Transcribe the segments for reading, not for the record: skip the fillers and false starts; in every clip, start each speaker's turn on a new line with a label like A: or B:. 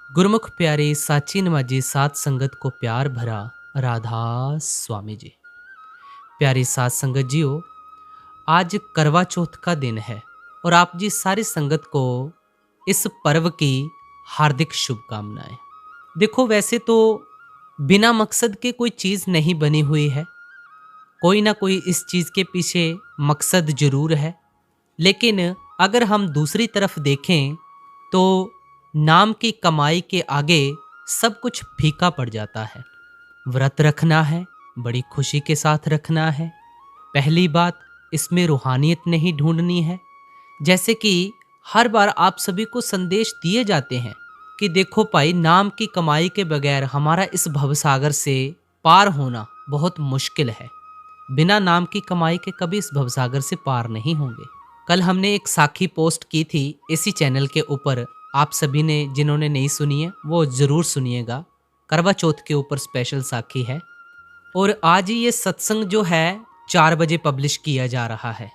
A: गुरमुख प्यारे साची नमाजी सात संगत को प्यार भरा राधा स्वामी जी। प्यारी सात संगत जियो, आज करवा चौथ का दिन है और आप जी सारी संगत को इस पर्व की हार्दिक शुभकामनाएं। देखो, वैसे तो बिना मकसद के कोई चीज़ नहीं बनी हुई है, कोई ना कोई इस चीज़ के पीछे मकसद जरूर है। लेकिन अगर हम दूसरी तरफ देखें तो नाम की कमाई के आगे सब कुछ फीका पड़ जाता है। व्रत रखना है, बड़ी खुशी के साथ रखना है। पहली बात, इसमें रूहानियत नहीं ढूंढनी है। जैसे कि हर बार आप सभी को संदेश दिए जाते हैं कि देखो भाई, नाम की कमाई के बगैर हमारा इस भवसागर से पार होना बहुत मुश्किल है। बिना नाम की कमाई के कभी इस भवसागर से पार नहीं होंगे। कल हमने एक साखी पोस्ट की थी इसी चैनल के ऊपर। आप सभी ने जिन्होंने नहीं सुनी है वो ज़रूर सुनिएगा। करवा चौथ के ऊपर स्पेशल साखी है। और आज ही ये सत्संग जो है 4 बजे पब्लिश किया जा रहा है।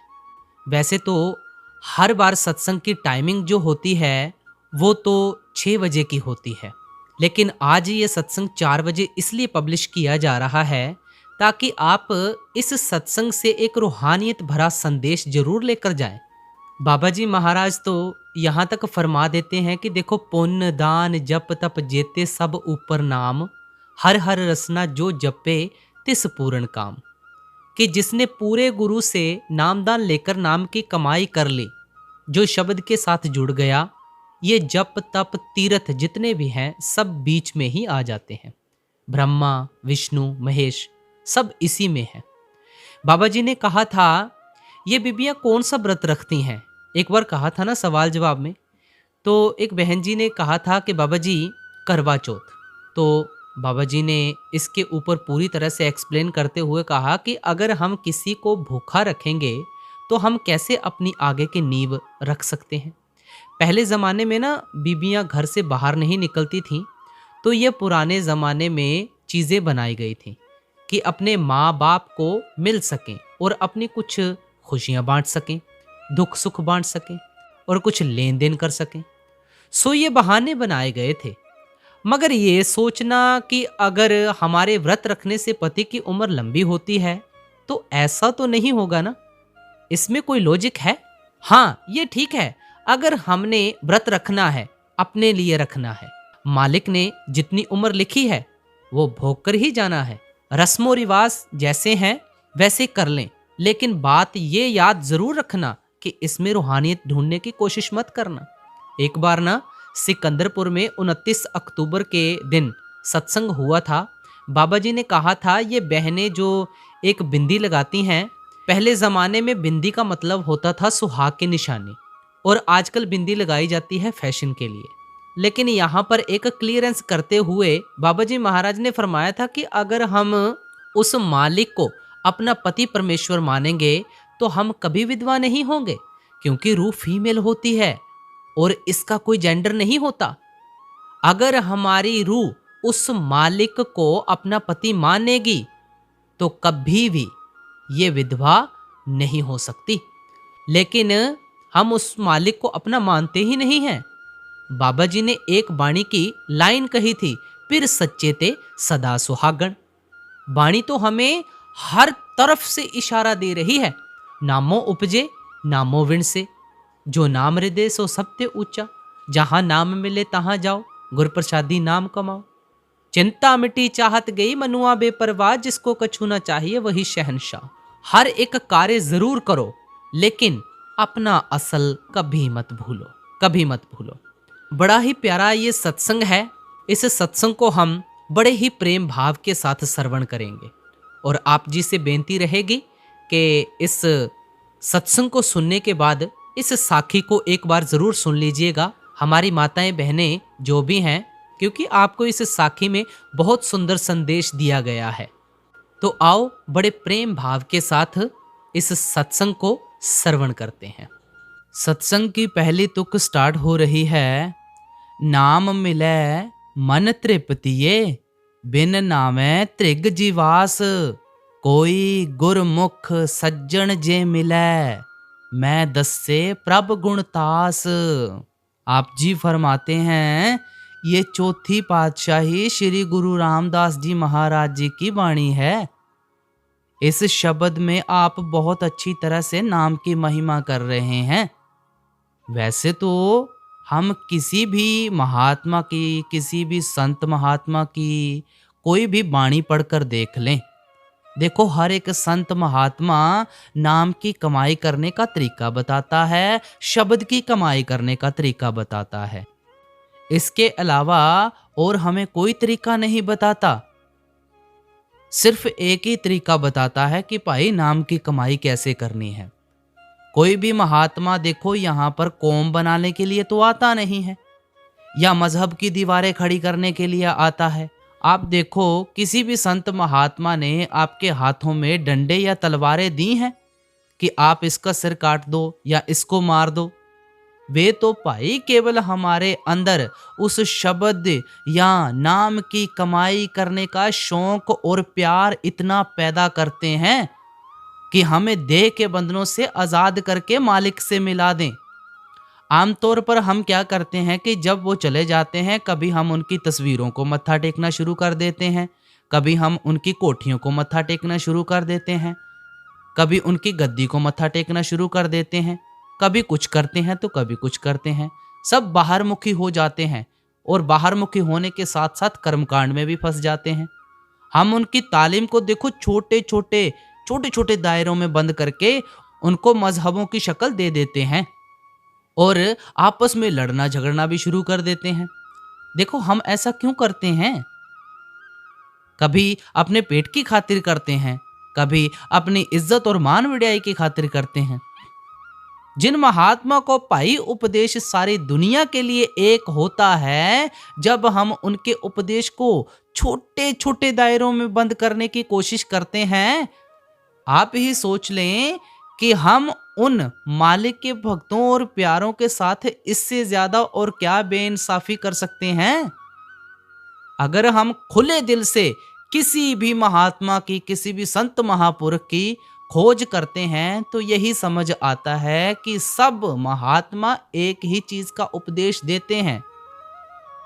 A: वैसे तो हर बार सत्संग की टाइमिंग जो होती है वो तो 6 बजे की होती है, लेकिन आज ये सत्संग 4 बजे इसलिए पब्लिश किया जा रहा है ताकि आप इस सत्संग से एक रूहानियत भरा संदेश जरूर लेकर जाएं। बाबा जी महाराज तो यहाँ तक फरमा देते हैं कि देखो, पुण्य दान जप तप जेते सब ऊपर नाम, हर हर रसना जो जपे तिस पूर्ण काम। कि जिसने पूरे गुरु से नामदान लेकर नाम की कमाई कर ली, जो शब्द के साथ जुड़ गया, ये जप तप तीर्थ जितने भी हैं सब बीच में ही आ जाते हैं। ब्रह्मा विष्णु महेश सब इसी में है। बाबा जी ने कहा था, ये बीबियां कौन सा व्रत रखती हैं? एक बार कहा था ना सवाल जवाब में। तो एक बहन जी ने कहा था कि बाबा जी करवा चौथ। तो बाबा जी ने इसके ऊपर पूरी तरह से एक्सप्लेन करते हुए कहा कि अगर हम किसी को भूखा रखेंगे तो हम कैसे अपनी आगे की नींव रख सकते हैं। पहले ज़माने में ना बीबियां घर से बाहर नहीं निकलती थीं, तो ये पुराने ज़माने में चीज़ें बनाई गई थीं कि अपने माँ बाप को मिल सकें और अपनी कुछ खुशियाँ बांट सकें, दुख सुख बांट सकें और कुछ लेन देन कर सकें। सो ये बहाने बनाए गए थे। मगर ये सोचना कि अगर हमारे व्रत रखने से पति की उम्र लंबी होती है तो ऐसा तो नहीं होगा ना, इसमें कोई लॉजिक है? हाँ, ये ठीक है, अगर हमने व्रत रखना है, अपने लिए रखना है, मालिक ने जितनी उम्र लिखी है वो भोग कर ही जाना है। रस्मों रिवाज जैसे हैं वैसे कर लें, लेकिन बात ये याद जरूर रखना कि इसमें रूहानियत ढूंढने की कोशिश मत करना। एक बार ना सिकंदरपुर में 29 अक्टूबर के दिन सत्संग हुआ था। बाबा जी ने कहा था, ये बहनें जो एक बिंदी लगाती हैं, पहले ज़माने में बिंदी का मतलब होता था सुहाग की निशानी, और आजकल बिंदी लगाई जाती है फैशन के लिए। लेकिन यहाँ पर एक क्लियरेंस करते हुए बाबा जी महाराज ने फरमाया था कि अगर हम उस मालिक को अपना पति परमेश्वर मानेंगे तो हम कभी विधवा नहीं होंगे, क्योंकि रूह फीमेल होती है और इसका कोई जेंडर नहीं होता। अगर हमारी रूह उस मालिक को अपना पति मानेगी तो कभी भी ये विधवा नहीं हो सकती। लेकिन हम उस मालिक को अपना मानते ही नहीं हैं। बाबा जी ने एक बाणी की लाइन कही थी, फिर सच्चे ते सदा सुहागण। बाणी तो हमें हर तरफ से इशारा दे रही है, नामो उपजे नामो विण से, जो नाम हृदय सो सत्य ऊंचा, जहां नाम मिले तहां जाओ, गुर प्रसादी नाम कमाओ। चिंता मिटी चाहत गई मनुआ बेपरवाह, जिसको कछु ना चाहिए वही शहनशाह। हर एक कार्य जरूर करो, लेकिन अपना असल कभी मत भूलो, कभी मत भूलो। बड़ा ही प्यारा ये सत्संग है। इस सत्संग को हम बड़े ही प्रेम भाव के साथ श्रवण करेंगे और आप जी से बेनती रहेगी कि इस सत्संग को सुनने के बाद इस साखी को एक बार जरूर सुन लीजिएगा, हमारी माताएं बहनें जो भी हैं, क्योंकि आपको इस साखी में बहुत सुंदर संदेश दिया गया है। तो आओ बड़े प्रेम भाव के साथ इस सत्संग को श्रवण करते हैं। सत्संग की पहली तुक स्टार्ट हो रही है। नाम मिले मन तृप्तिये, बिन नामे त्रिग जीवास, कोई गुरमुख सज्जन जे मिले, मैं दस्से प्रभ गुणतास। आप जी फरमाते हैं ये चौथी पातशाही श्री गुरु रामदास जी महाराज जी की वाणी है। इस शब्द में आप बहुत अच्छी तरह से नाम की महिमा कर रहे हैं। वैसे तो हम किसी भी महात्मा की, किसी भी संत महात्मा की कोई भी वाणी पढ़कर देख लें। देखो, हर एक संत महात्मा नाम की कमाई करने का तरीका बताता है, शब्द की कमाई करने का तरीका बताता है। इसके अलावा और हमें कोई तरीका नहीं बताता। सिर्फ एक ही तरीका बताता है कि भाई नाम की कमाई कैसे करनी है। कोई भी महात्मा देखो यहाँ पर कौम बनाने के लिए तो आता नहीं है, या मजहब की दीवारें खड़ी करने के लिए आता है। आप देखो, किसी भी संत महात्मा ने आपके हाथों में डंडे या तलवारें दी हैं कि आप इसका सिर काट दो या इसको मार दो। वे तो भाई केवल हमारे अंदर उस शब्द या नाम की कमाई करने का शौक और प्यार इतना पैदा करते हैं कि हमें देह के बंधनों से आजाद करके मालिक से मिला दें। आमतौर पर हम क्या करते हैं कि जब वो चले जाते हैं, कभी हम उनकी तस्वीरों को मत्था टेकना शुरू कर देते हैं, कभी हम उनकी कोठियों को मत्था टेकना शुरू कर देते हैं, कभी उनकी गद्दी को मत्था टेकना शुरू कर देते हैं, कभी कुछ करते हैं तो कभी कुछ करते हैं। सब बाहरमुखी हो जाते हैं और बाहरमुखी होने के साथ साथ कर्मकांड में भी फंस जाते हैं। हम उनकी तालीम को देखो छोटे छोटे दायरों में बंद करके उनको मजहबों की शक्ल दे देते हैं और आपस में लड़ना झगड़ना भी शुरू कर देते हैं। देखो, हम ऐसा क्यों करते हैं? कभी अपने पेट की खातिर करते हैं, कभी अपनी इज्जत और मान वड्याई की खातिर करते हैं। जिन महात्मा को पाई उपदेश सारी दुनिया के लिए एक होता है, जब हम उनके उपदेश को छोटे छोटे दायरों में बंद करने की कोशिश करते हैं, आप ही सोच लें कि हम उन मालिक के भक्तों और प्यारों के साथ इससे ज्यादा और क्या बेइंसाफी कर सकते हैं। अगर हम खुले दिल से किसी भी महात्मा की, किसी भी संत महापुरुष की खोज करते हैं तो यही समझ आता है कि सब महात्मा एक ही चीज का उपदेश देते हैं,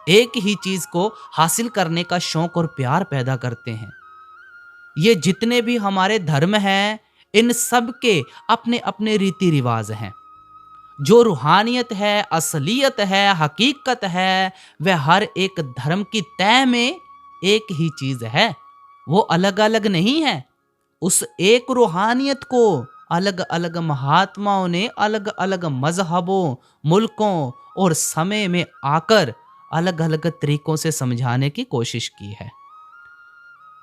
A: एक ही चीज को हासिल करने का शौक और प्यार पैदा करते हैं। ये जितने भी हमारे धर्म हैं, इन सब के अपने अपने रीति रिवाज हैं। जो रूहानियत है, असलियत है, हकीकत है, वह हर एक धर्म की तह में एक ही चीज है, वो अलग अलग नहीं है। उस एक रूहानियत को अलग अलग महात्माओं ने अलग अलग मजहबों, मुल्कों और समय में आकर अलग अलग तरीकों से समझाने की कोशिश की है।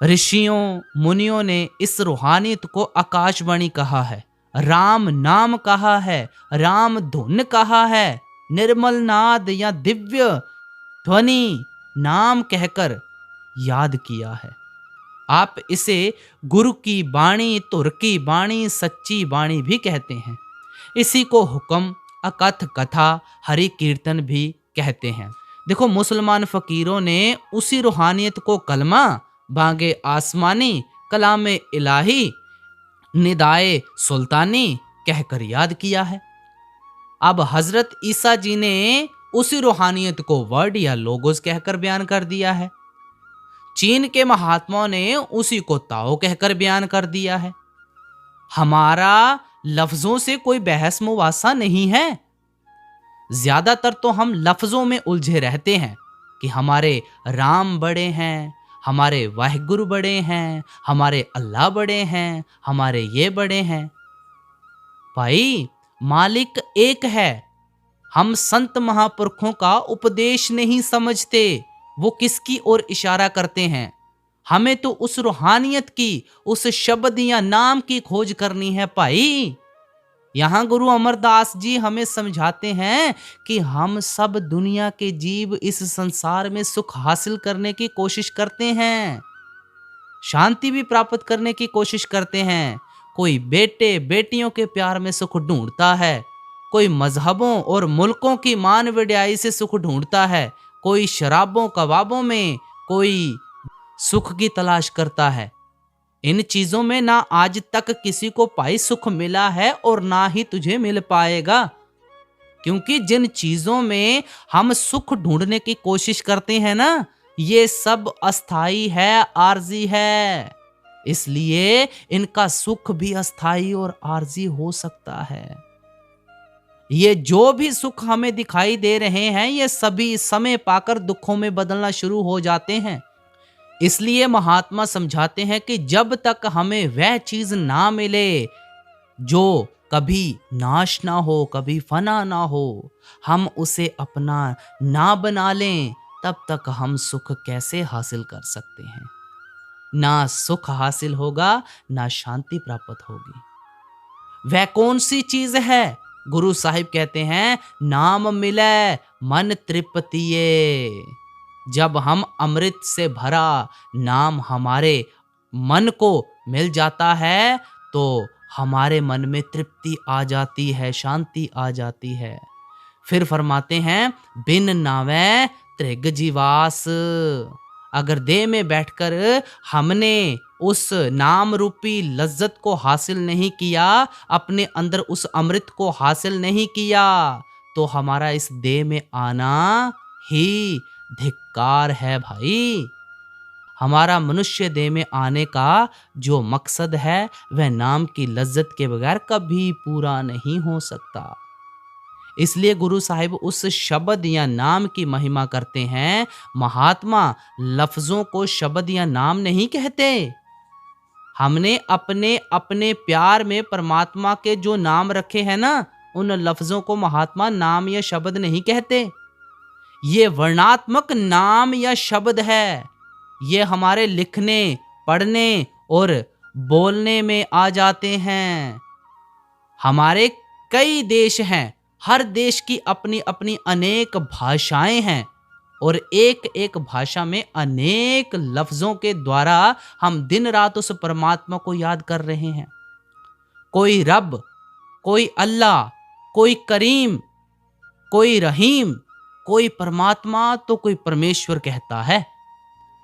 A: ऋषियों मुनियों ने इस रूहानियत को आकाशवाणी कहा है, राम नाम कहा है, राम धुन कहा है, निर्मल नाद या दिव्य ध्वनि नाम कहकर याद किया है। आप इसे गुरु की बाणी, तुर की बाणी, सच्ची बाणी भी कहते हैं। इसी को हुक्म, अकथ कथा, हरि कीर्तन भी कहते हैं। देखो, मुसलमान फकीरों ने उसी रूहानियत को कलमा, बांगे आसमानी, कलामे इलाही, निदाए सुल्तानी कहकर याद किया है। अब हजरत ईसा जी ने उसी रूहानियत को वर्ड या लोगोस कहकर बयान कर दिया है। चीन के महात्माओं ने उसी को ताओ कहकर बयान कर दिया है। हमारा लफ्जों से कोई बहस मुवासा नहीं है। ज्यादातर तो हम लफ्जों में उलझे रहते हैं कि हमारे राम बड़े हैं, हमारे वाहिगुरु बड़े हैं, हमारे अल्लाह बड़े हैं, हमारे ये बड़े हैं। भाई, मालिक एक है। हम संत महापुरुषों का उपदेश नहीं समझते, वो किसकी ओर इशारा करते हैं। हमें तो उस रूहानियत की, उस शब्द या नाम की खोज करनी है भाई। यहाँ गुरु अमरदास जी हमें समझाते हैं कि हम सब दुनिया के जीव इस संसार में सुख हासिल करने की कोशिश करते हैं, शांति भी प्राप्त करने की कोशिश करते हैं। कोई बेटे बेटियों के प्यार में सुख ढूंढता है, कोई मजहबों और मुल्कों की मान वड्याई से सुख ढूंढता है, कोई शराबों कबाबों में कोई सुख की तलाश करता है। इन चीजों में ना आज तक किसी को पाई सुख मिला है और ना ही तुझे मिल पाएगा। क्योंकि जिन चीजों में हम सुख ढूंढने की कोशिश करते हैं ना, ये सब अस्थाई है, आरजी है। इसलिए इनका सुख भी अस्थाई और आरजी हो सकता है। ये जो भी सुख हमें दिखाई दे रहे हैं, ये सभी समय पाकर दुखों में बदलना शुरू हो जाते हैं। इसलिए महात्मा समझाते हैं कि जब तक हमें वह चीज ना मिले जो कभी नाश ना हो, कभी फना ना हो, हम उसे अपना ना बना लें, तब तक हम सुख कैसे हासिल कर सकते हैं। ना सुख हासिल होगा, ना शांति प्राप्त होगी। वह कौन सी चीज है? गुरु साहिब कहते हैं, नाम मिले मन तृप्तिये। जब हम अमृत से भरा नाम हमारे मन को मिल जाता है, तो हमारे मन में तृप्ति आ जाती है, शांति आ जाती है। फिर फरमाते हैं, बिन नावे त्रिग जीवास। अगर देह में बैठकर हमने उस नाम रूपी लज्जत को हासिल नहीं किया, अपने अंदर उस अमृत को हासिल नहीं किया, तो हमारा इस देह में आना ही धिक्कार है भाई। हमारा मनुष्य देह में आने का जो मकसद है, वह नाम की लज्जत के बगैर कभी पूरा नहीं हो सकता। इसलिए गुरु साहिब उस शब्द या नाम की महिमा करते हैं। महात्मा लफ्जों को शब्द या नाम नहीं कहते। हमने अपने अपने प्यार में परमात्मा के जो नाम रखे हैं ना, उन लफ्जों को महात्मा नाम या शब्द नहीं कहते। ये वर्णात्मक नाम या शब्द है। ये हमारे लिखने, पढ़ने और बोलने में आ जाते हैं। हमारे कई देश हैं, हर देश की अपनी अपनी अनेक भाषाएं हैं, और एक एक भाषा में अनेक लफ्जों के द्वारा हम दिन रात उस परमात्मा को याद कर रहे हैं। कोई रब, कोई अल्लाह, कोई करीम, कोई रहीम, कोई परमात्मा, तो कोई परमेश्वर कहता है।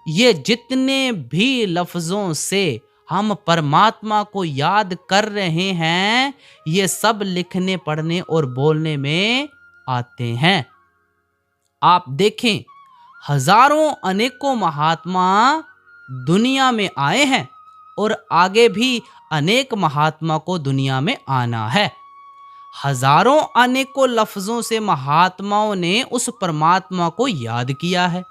A: ये जितने भी लफ्जों से हम परमात्मा को याद कर रहे हैं, ये सब लिखने, पढ़ने और बोलने में आते हैं। आप देखें, हजारों अनेकों महात्मा दुनिया में आए हैं, और आगे भी अनेक महात्मा को दुनिया में आना है। हजारों अनेकों लफ्जों से महात्माओं ने उस परमात्मा को याद किया है,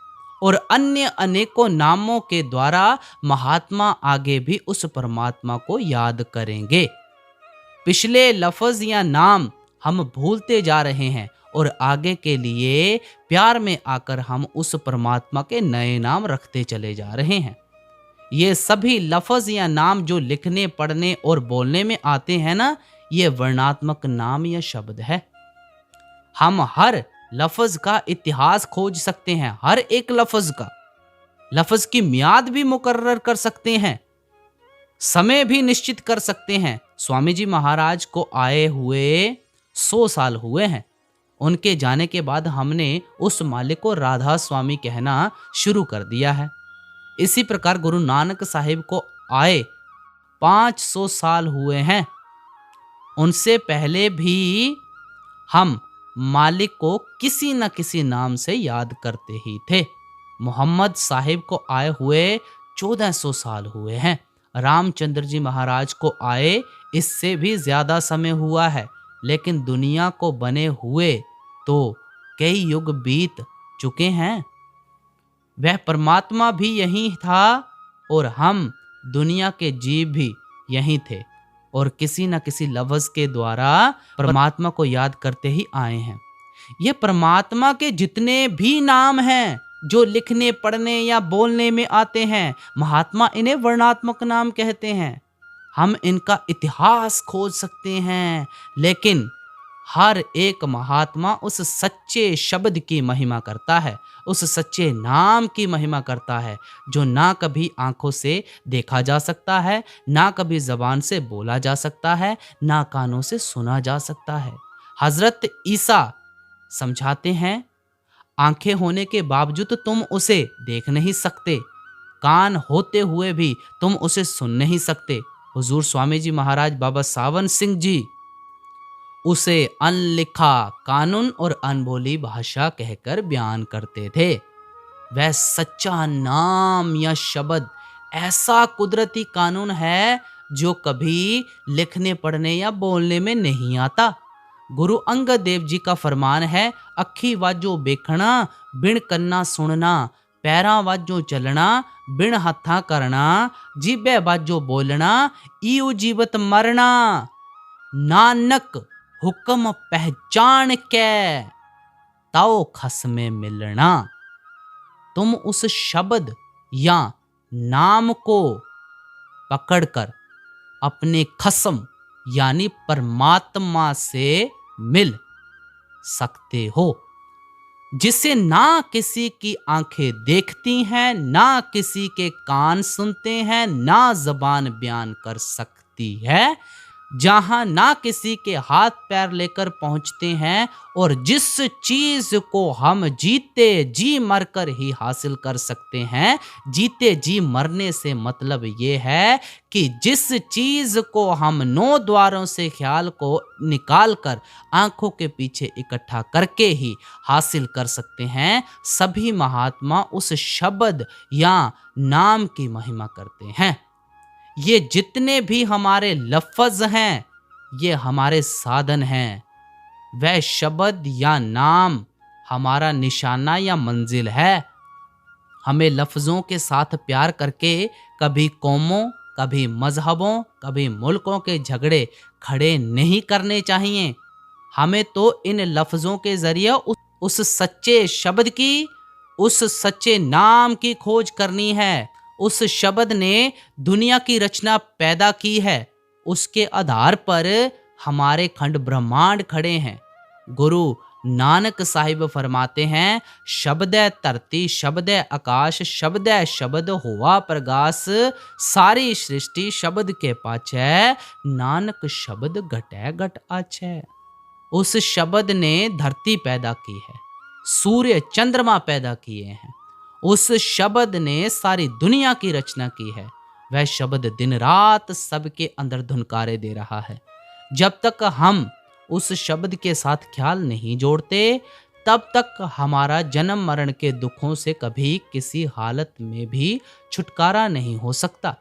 A: और अन्य अनेकों नामों के द्वारा महात्मा आगे भी उस परमात्मा को याद करेंगे। पिछले लफ्ज या नाम हम भूलते जा रहे हैं, और आगे के लिए प्यार में आकर हम उस परमात्मा के नए नाम रखते चले जा रहे हैं। ये सभी लफ्ज या नाम जो लिखने, पढ़ने और बोलने में आते हैं ना, ये वर्णात्मक नाम या शब्द है। हम हर लफ्ज का इतिहास खोज सकते हैं, हर एक लफ्ज की मियाद भी मुकर्रर कर सकते हैं, समय भी निश्चित कर सकते हैं। स्वामी जी महाराज को आए हुए 100 साल हुए हैं। उनके जाने के बाद हमने उस मालिक को राधा स्वामी कहना शुरू कर दिया है। इसी प्रकार गुरु नानक साहिब को आए 500 साल हुए हैं। उनसे पहले भी हम मालिक को किसी न किसी नाम से याद करते ही थे। मोहम्मद साहिब को आए हुए 1400 साल हुए हैं। रामचंद्र जी महाराज को आए इससे भी ज्यादा समय हुआ है, लेकिन दुनिया को बने हुए तो कई युग बीत चुके हैं। वह परमात्मा भी यही था, और हम दुनिया के जीव भी यही थे, और किसी न किसी लफ्ज के द्वारा परमात्मा को याद करते ही आए हैं। ये परमात्मा के जितने भी नाम हैं जो लिखने, पढ़ने या बोलने में आते हैं, महात्मा इन्हें वर्णात्मक नाम कहते हैं। हम इनका इतिहास खोज सकते हैं, लेकिन हर एक महात्मा उस सच्चे शब्द की महिमा करता है, उस सच्चे नाम की महिमा करता है, जो ना कभी आंखों से देखा जा सकता है, ना कभी जबान से बोला जा सकता है, ना कानों से सुना जा सकता है। हजरत ईसा समझाते हैं, आंखें होने के बावजूद तुम उसे देख नहीं सकते, कान होते हुए भी तुम उसे सुन नहीं सकते। हुजूर स्वामी जी महाराज बाबा सावन सिंह जी, उसे अनलिखा कानून और अनबोली भाषा कहकर बयान करते थे। वह सच्चा नाम या शब्द ऐसा कुदरती कानून है जो कभी लिखने पढ़ने या बोलने में नहीं आता। गुरु अंगद देव जी का फरमान है, अखी वाजो देखना बिन कन्ना सुनना, पैरा वाजो चलना बिन हथा करना, जीबे वाजो बोलना इउ जीवत मरना। नानक हुक्म पहचान के ताओ खस में मिलना। तुम उस शब्द या नाम को पकड़कर अपने खसम यानी परमात्मा से मिल सकते हो, जिसे ना किसी की आंखें देखती हैं, ना किसी के कान सुनते हैं, ना जबान बयान कर सकती है, जहां ना किसी के हाथ पैर लेकर पहुंचते हैं, और जिस चीज को हम जीते जी मरकर ही हासिल कर सकते हैं। जीते जी मरने से मतलब ये है कि जिस चीज को हम 9 द्वारों से ख्याल को निकाल कर आंखों के पीछे इकट्ठा करके ही हासिल कर सकते हैं, सभी महात्मा उस शब्द या नाम की महिमा करते हैं। ये जितने भी हमारे लफ्ज हैं, ये हमारे साधन हैं। वह शब्द या नाम हमारा निशाना या मंजिल है। हमें लफ्जों के साथ प्यार करके कभी कौमों, कभी मजहबों, कभी मुल्कों के झगड़े खड़े नहीं करने चाहिए। हमें तो इन लफ्जों के जरिए उस सच्चे शब्द की, उस सच्चे नाम की खोज करनी है। उस शब्द ने दुनिया की रचना पैदा की है, उसके आधार पर हमारे खंड ब्रह्मांड खड़े हैं। गुरु नानक साहिब फरमाते हैं, शब्द धरती, शब्द आकाश, शब्द शब्द हुआ प्रगास, सारी सृष्टि शब्द के पाछे, नानक शब्द घटै घट आछै। उस शब्द ने धरती पैदा की है, सूर्य चंद्रमा पैदा किए हैं। उस शब्द ने सारी दुनिया की रचना की है। वह शब्द दिन रात सबके अंदर धुनकारे दे रहा है। जब तक हम उस शब्द के साथ ख्याल नहीं जोड़ते, तब तक हमारा जन्म मरण के दुखों से कभी किसी हालत में भी छुटकारा नहीं हो सकता।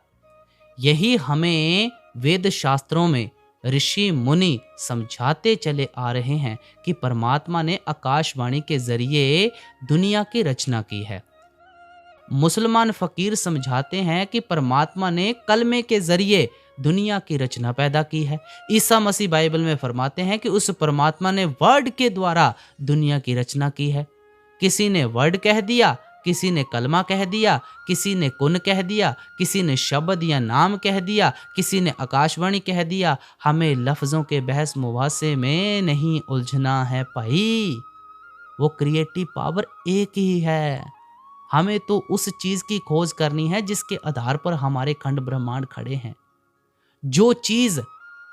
A: यही हमें वेद शास्त्रों में ऋषि मुनि समझाते चले आ रहे हैं कि परमात्मा ने आकाशवाणी के जरिए दुनिया की रचना की है। मुसलमान फकीर समझाते हैं कि परमात्मा ने कलमे के जरिए दुनिया की रचना पैदा की है। ईसा मसीह बाइबल में फरमाते हैं कि उस परमात्मा ने वर्ड के द्वारा दुनिया की रचना की है। किसी ने वर्ड कह दिया, किसी ने कलमा कह दिया, किसी ने कुन कह दिया, किसी ने शब्द या नाम कह दिया, किसी ने आकाशवाणी कह दिया। हमें लफ्जों के बहस मुबासे में नहीं उलझना है भाई, वो क्रिएटिव पावर एक ही है। हमें तो उस चीज की खोज करनी है जिसके आधार पर हमारे खंड ब्रह्मांड खड़े हैं। जो चीज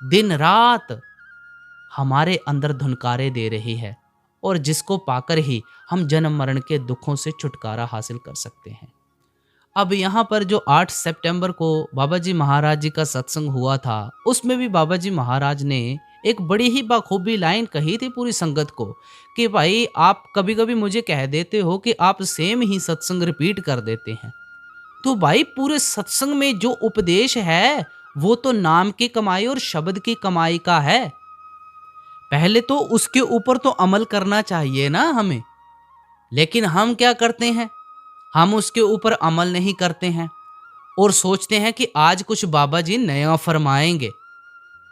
A: दिन रात हमारे अंदर धुनकारे दे रही है और जिसको पाकर ही हम जन्म मरण के दुखों से छुटकारा हासिल कर सकते हैं। अब यहाँ पर जो 8 सितंबर को बाबा जी महाराज जी का सत्संग हुआ था, उसमें भी बाबा जी महाराज ने एक बड़ी ही बाखूबी लाइन कही थी पूरी संगत को कि भाई आप कभी कभी मुझे कह देते हो कि आप सेम ही सत्संग रिपीट कर देते हैं। तो भाई पूरे सत्संग में जो उपदेश है वो तो नाम की कमाई और शब्द की कमाई का है। पहले तो उसके ऊपर तो अमल करना चाहिए ना हमें, लेकिन हम क्या करते हैं, हम उसके ऊपर अमल नहीं करते हैं और सोचते हैं कि आज कुछ बाबा जी नया फरमाएंगे।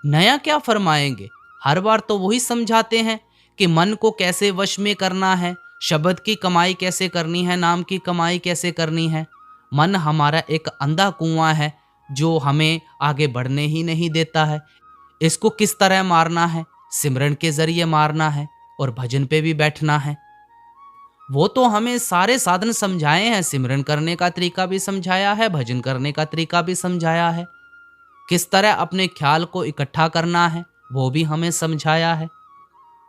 A: नया क्या फरमाएंगे, हर बार तो वही समझाते हैं कि मन को कैसे वश में करना है, शब्द की कमाई कैसे करनी है, नाम की कमाई कैसे करनी है। मन हमारा एक अंधा कुआं है जो हमें आगे बढ़ने ही नहीं देता है। इसको किस तरह मारना है, सिमरन के जरिए मारना है और भजन पे भी बैठना है। वो तो हमें सारे साधन समझाए हैं, सिमरन करने का तरीका भी समझाया है, भजन करने का तरीका भी समझाया है, किस तरह अपने ख्याल को इकट्ठा करना है वो भी हमें समझाया है।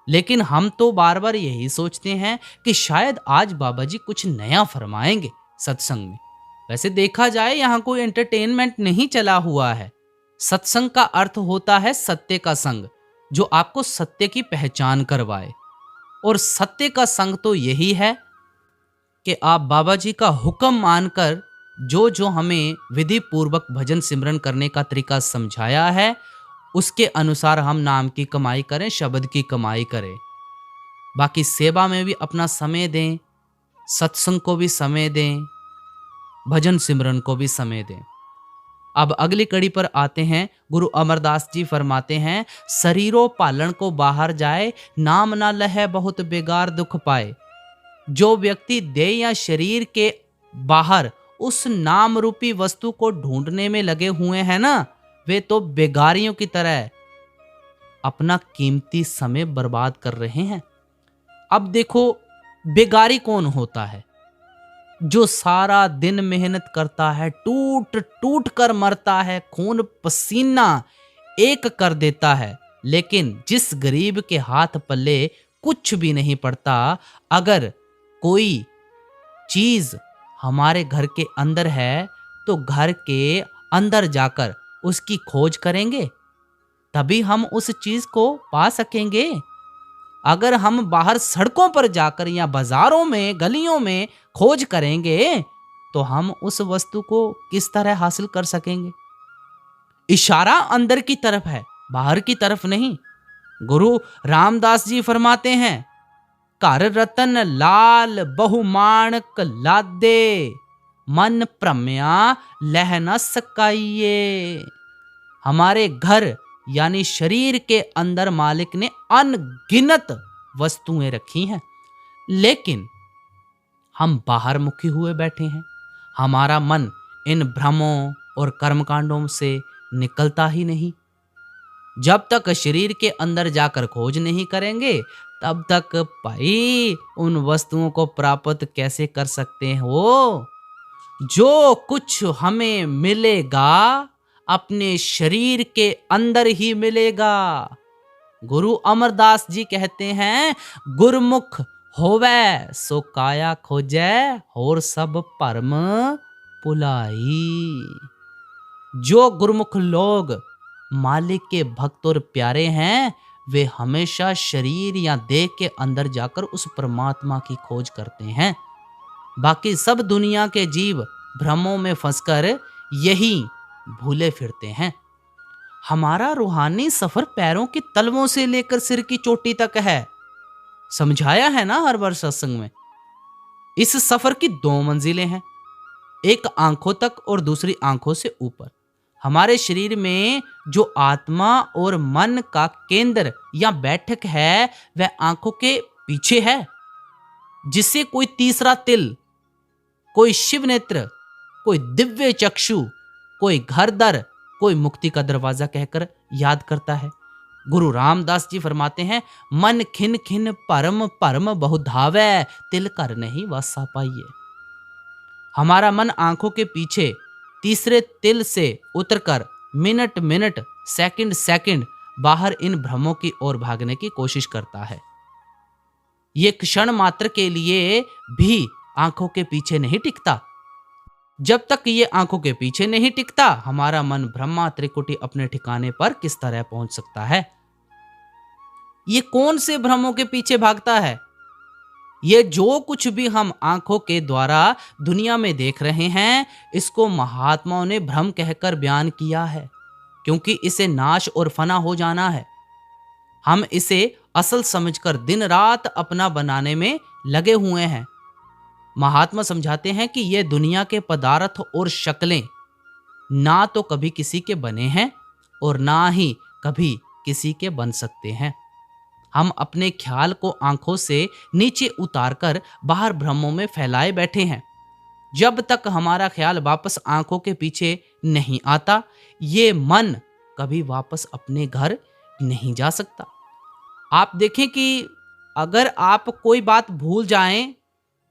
A: लेकिन हम तो बार बार यही सोचते हैं कि शायद आज बाबा जी कुछ नया फरमाएंगे सत्संग में। वैसे देखा जाए यहाँ कोई एंटरटेनमेंट नहीं चला हुआ है। सत्संग का अर्थ होता है सत्य का संग, जो आपको सत्य की पहचान करवाए। और सत्य का संग तो यही है कि आप बाबा जी का हुक्म मानकर जो जो हमें विधि पूर्वक भजन सिमरन करने का तरीका समझाया है, उसके अनुसार हम नाम की कमाई करें, शब्द की कमाई करें। बाकी सेवा में भी अपना समय दें, सत्संग को भी समय दें, भजन सिमरन को भी समय दें। अब अगली कड़ी पर आते हैं। गुरु अमरदास जी फरमाते हैं, शरीरों पालन को बाहर जाए, नाम ना लहे बहुत बेगार दुख पाए। जो व्यक्ति देह या शरीर के बाहर उस नाम रूपी वस्तु को ढूंढने में लगे हुए हैं ना, वे तो बेगारियों की तरह अपना कीमती समय बर्बाद कर रहे हैं। अब देखो, बेगारी कौन होता है? जो सारा दिन मेहनत करता है, टूट टूट कर मरता है, खून पसीना एक कर देता है, लेकिन जिस गरीब के हाथ पल्ले कुछ भी नहीं पड़ता, अगर कोई चीज हमारे घर के अंदर है तो घर के अंदर जाकर उसकी खोज करेंगे, तभी हम उस चीज को पा सकेंगे। अगर हम बाहर सड़कों पर जाकर या बाजारों में, गलियों में खोज करेंगे, तो हम उस वस्तु को किस तरह हासिल कर सकेंगे? इशारा अंदर की तरफ है, बाहर की तरफ नहीं। गुरु रामदास जी फरमाते हैं, कर रतन लाल बहुमानक लादे, मन प्रम्या लह न सकाइए। हमारे घर यानी शरीर के अंदर मालिक ने अनगिनत वस्तुएं रखी हैं, लेकिन हम बाहर मुखी हुए बैठे हैं। हमारा मन इन भ्रमों और कर्मकांडों से निकलता ही नहीं। जब तक शरीर के अंदर जाकर खोज नहीं करेंगे, तब तक भाई उन वस्तुओं को प्राप्त कैसे कर सकते हो? जो कुछ हमें मिलेगा अपने शरीर के अंदर ही मिलेगा। गुरु अमरदास जी कहते हैं, गुरमुख होवे सो काया खोजे, और सब परम पुलाई। जो गुरमुख लोग मालिक के भक्त और प्यारे हैं, वे हमेशा शरीर या देह के अंदर जाकर उस परमात्मा की खोज करते हैं। बाकी सब दुनिया के जीव भ्रमों में फंसकर यही भूले फिरते हैं। हमारा रूहानी सफर पैरों की तलवों से लेकर सिर की चोटी तक है। समझाया है ना हर बार सत्संग में। इस सफर की 2 मंजिलें हैं, एक आंखों तक और दूसरी आंखों से ऊपर। हमारे शरीर में जो आत्मा और मन का केंद्र या बैठक है, वह आंखों के पीछे है, जिसे कोई तीसरा तिल, कोई शिव नेत्र, कोई दिव्य चक्षु, कोई घर दर, कोई मुक्ति का दरवाजा कहकर याद करता है। गुरु रामदास जी फरमाते हैं, मन खिन खिन परम परम बहु धावै, तिल कर नहीं वासा पाइए। हमारा मन आंखों के पीछे तीसरे तिल से उतरकर मिनट मिनट, सेकंड सेकंड बाहर इन भ्रमों की ओर भागने की कोशिश करता है। ये क्षण मात्र के लिए भी आंखों के पीछे नहीं टिकता। जब तक ये आंखों के पीछे नहीं टिकता, हमारा मन ब्रह्मा त्रिकुटी अपने ठिकाने पर किस तरह पहुंच सकता है? ये कौन से भ्रमों के पीछे भागता है? ये जो कुछ भी हम आंखों के द्वारा दुनिया में देख रहे हैं, इसको महात्माओं ने भ्रम कहकर बयान किया है, क्योंकि इसे नाश और फना हो जाना है। हम इसे असल समझकर दिन रात अपना बनाने में लगे हुए हैं। महात्मा समझाते हैं कि ये दुनिया के पदार्थ और शक्लें ना तो कभी किसी के बने हैं और ना ही कभी किसी के बन सकते हैं। हम अपने ख्याल को आंखों से नीचे उतारकर बाहर भ्रमों में फैलाए बैठे हैं। जब तक हमारा ख्याल वापस आंखों के पीछे नहीं आता, ये मन कभी वापस अपने घर नहीं जा सकता। आप देखें कि अगर आप कोई बात भूल जाएं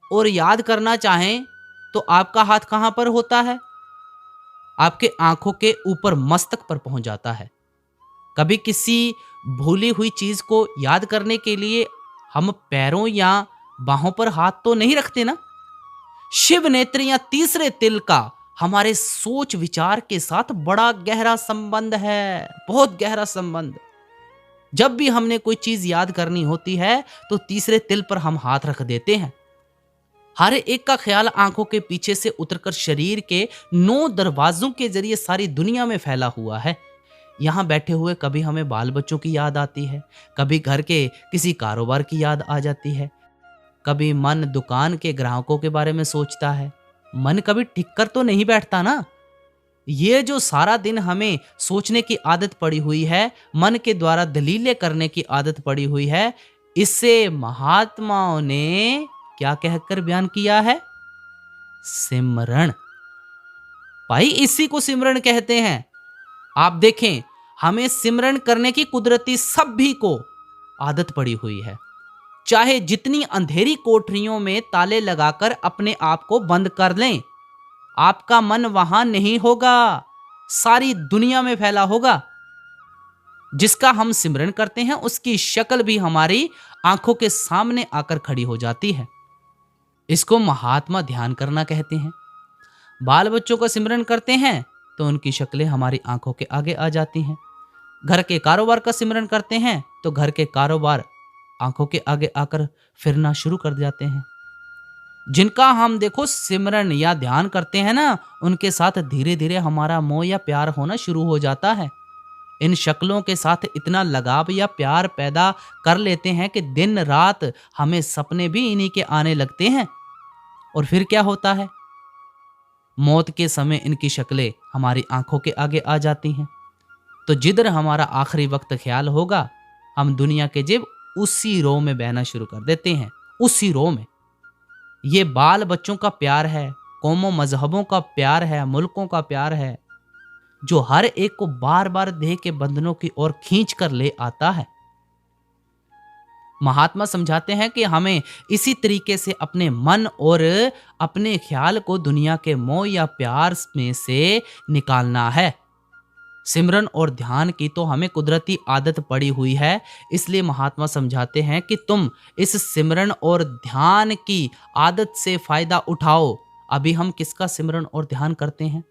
A: और याद करना चाहें, तो आपका हाथ कहां पर होता है? आपके आंखों के ऊपर मस्तक पर पहुंच जाता है। कभी किसी भूली हुई चीज को याद करने के लिए हम पैरों या बाहों पर हाथ तो नहीं रखते ना। शिव नेत्र या तीसरे तिल का हमारे सोच विचार के साथ बड़ा गहरा संबंध है, बहुत गहरा संबंध। जब भी हमने कोई चीज याद करनी होती है तो तीसरे तिल पर हम हाथ रख देते हैं। हर एक का ख्याल आंखों के पीछे से उतरकर शरीर के 9 दरवाजों के जरिए सारी दुनिया में फैला हुआ है। यहाँ बैठे हुए कभी हमें बाल बच्चों की याद आती है, कभी घर के किसी कारोबार की याद आ जाती है, कभी मन दुकान के ग्राहकों के बारे में सोचता है। मन कभी टिक कर तो नहीं बैठता ना। ये जो सारा दिन हमें सोचने की आदत पड़ी हुई है, मन के द्वारा दलीलें करने की आदत पड़ी हुई है, इससे महात्माओं ने क्या कहकर बयान किया है? सिमरण। भाई इसी को सिमरण कहते हैं। आप देखें, हमें सिमरण करने की कुदरती सभी को आदत पड़ी हुई है। चाहे जितनी अंधेरी कोठरियों में ताले लगाकर अपने आप को बंद कर लें, आपका मन वहां नहीं होगा, सारी दुनिया में फैला होगा। जिसका हम सिमरण करते हैं उसकी शक्ल भी हमारी आंखों के सामने आकर खड़ी हो जाती है। इसको महात्मा ध्यान करना कहते हैं। बाल बच्चों का सिमरण करते हैं तो उनकी शक्लें हमारी आंखों के आगे आ जाती हैं। घर के कारोबार का सिमरण करते हैं तो घर के कारोबार आंखों के आगे आकर फिरना शुरू कर जाते हैं। जिनका हम देखो सिमरण या ध्यान करते हैं ना, उनके साथ धीरे धीरे हमारा मोह या प्यार होना शुरू हो जाता है। इन शक्लों के साथ इतना लगाव या प्यार पैदा कर लेते हैं कि दिन रात हमें सपने भी इन्हीं के आने लगते हैं। और फिर क्या होता है? मौत के समय इनकी शक्लें हमारी आंखों के आगे आ जाती हैं। तो जिधर हमारा आखिरी वक्त ख्याल होगा, हम दुनिया के जेब उसी रो में बहना शुरू कर देते हैं, उसी रो में। ये बाल बच्चों का प्यार है, कौमों मजहबों का प्यार है, मुल्कों का प्यार है, जो हर एक को बार बार देह के बंधनों की ओर खींच कर ले आता है। महात्मा समझाते हैं कि हमें इसी तरीके से अपने मन और अपने ख्याल को दुनिया के मोह या प्यार में से निकालना है। सिमरन और ध्यान की तो हमें कुदरती आदत पड़ी हुई है, इसलिए महात्मा समझाते हैं कि तुम इस सिमरन और ध्यान की आदत से फायदा उठाओ। अभी हम किसका सिमरन और ध्यान करते हैं?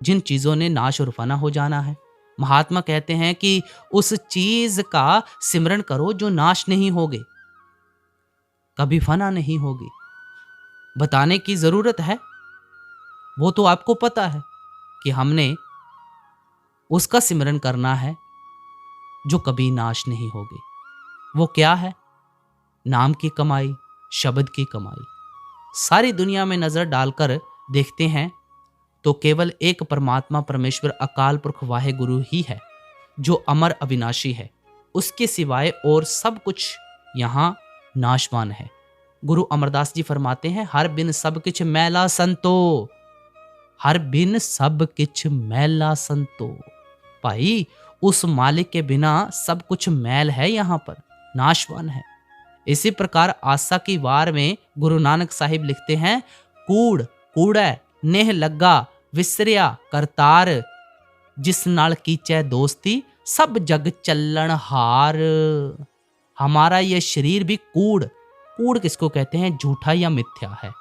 A: जिन चीजों ने नाश और फना हो जाना है। महात्मा कहते हैं कि उस चीज का सिमरन करो जो नाश नहीं होगी, कभी फना नहीं होगी। बताने की जरूरत है, वो तो आपको पता है कि हमने उसका सिमरन करना है जो कभी नाश नहीं होगी। वो क्या है? नाम की कमाई, शब्द की कमाई। सारी दुनिया में नजर डालकर देखते हैं तो केवल एक परमात्मा परमेश्वर अकाल पुरख वाहे गुरु ही है जो अमर अविनाशी है। उसके सिवाय और सब कुछ यहाँ नाशवान है। गुरु अमरदास जी फरमाते हैं, हर बिन सब किछ मैला संतो, हर बिन सब किछ मैला संतो। भाई उस मालिक के बिना सब कुछ मैल है, यहाँ पर नाशवान है। इसी प्रकार आसा की वार में गुरु नानक साहिब लिखते हैं, कूड़ कूड़ै नेह लग्गा विसरिया करतार, जिस नाल कीचै दोस्ती सब जग चलन हार। हमारा यह शरीर भी कूड़, कूड़ किसको कहते हैं? झूठा या मिथ्या है।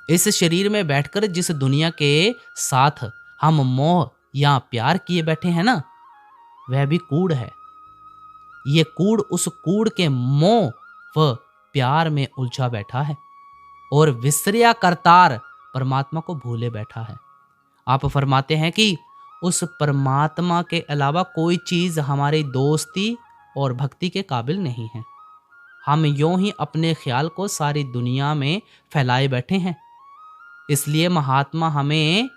A: इस शरीर में बैठकर जिस दुनिया के साथ हम मोह या प्यार किए बैठे हैं ना, वह भी कूड़ है। ये कूड़ उस कूड़ के मोह व प्यार में उलझा बैठा है और विसरिया करतार परमात्मा को भूले बैठा है। आप फरमाते हैं कि उस परमात्मा के अलावा कोई चीज हमारी दोस्ती और भक्ति के काबिल नहीं है। हम यूं ही अपने ख्याल को सारी दुनिया में फैलाए बैठे हैं। इसलिए महात्मा हमें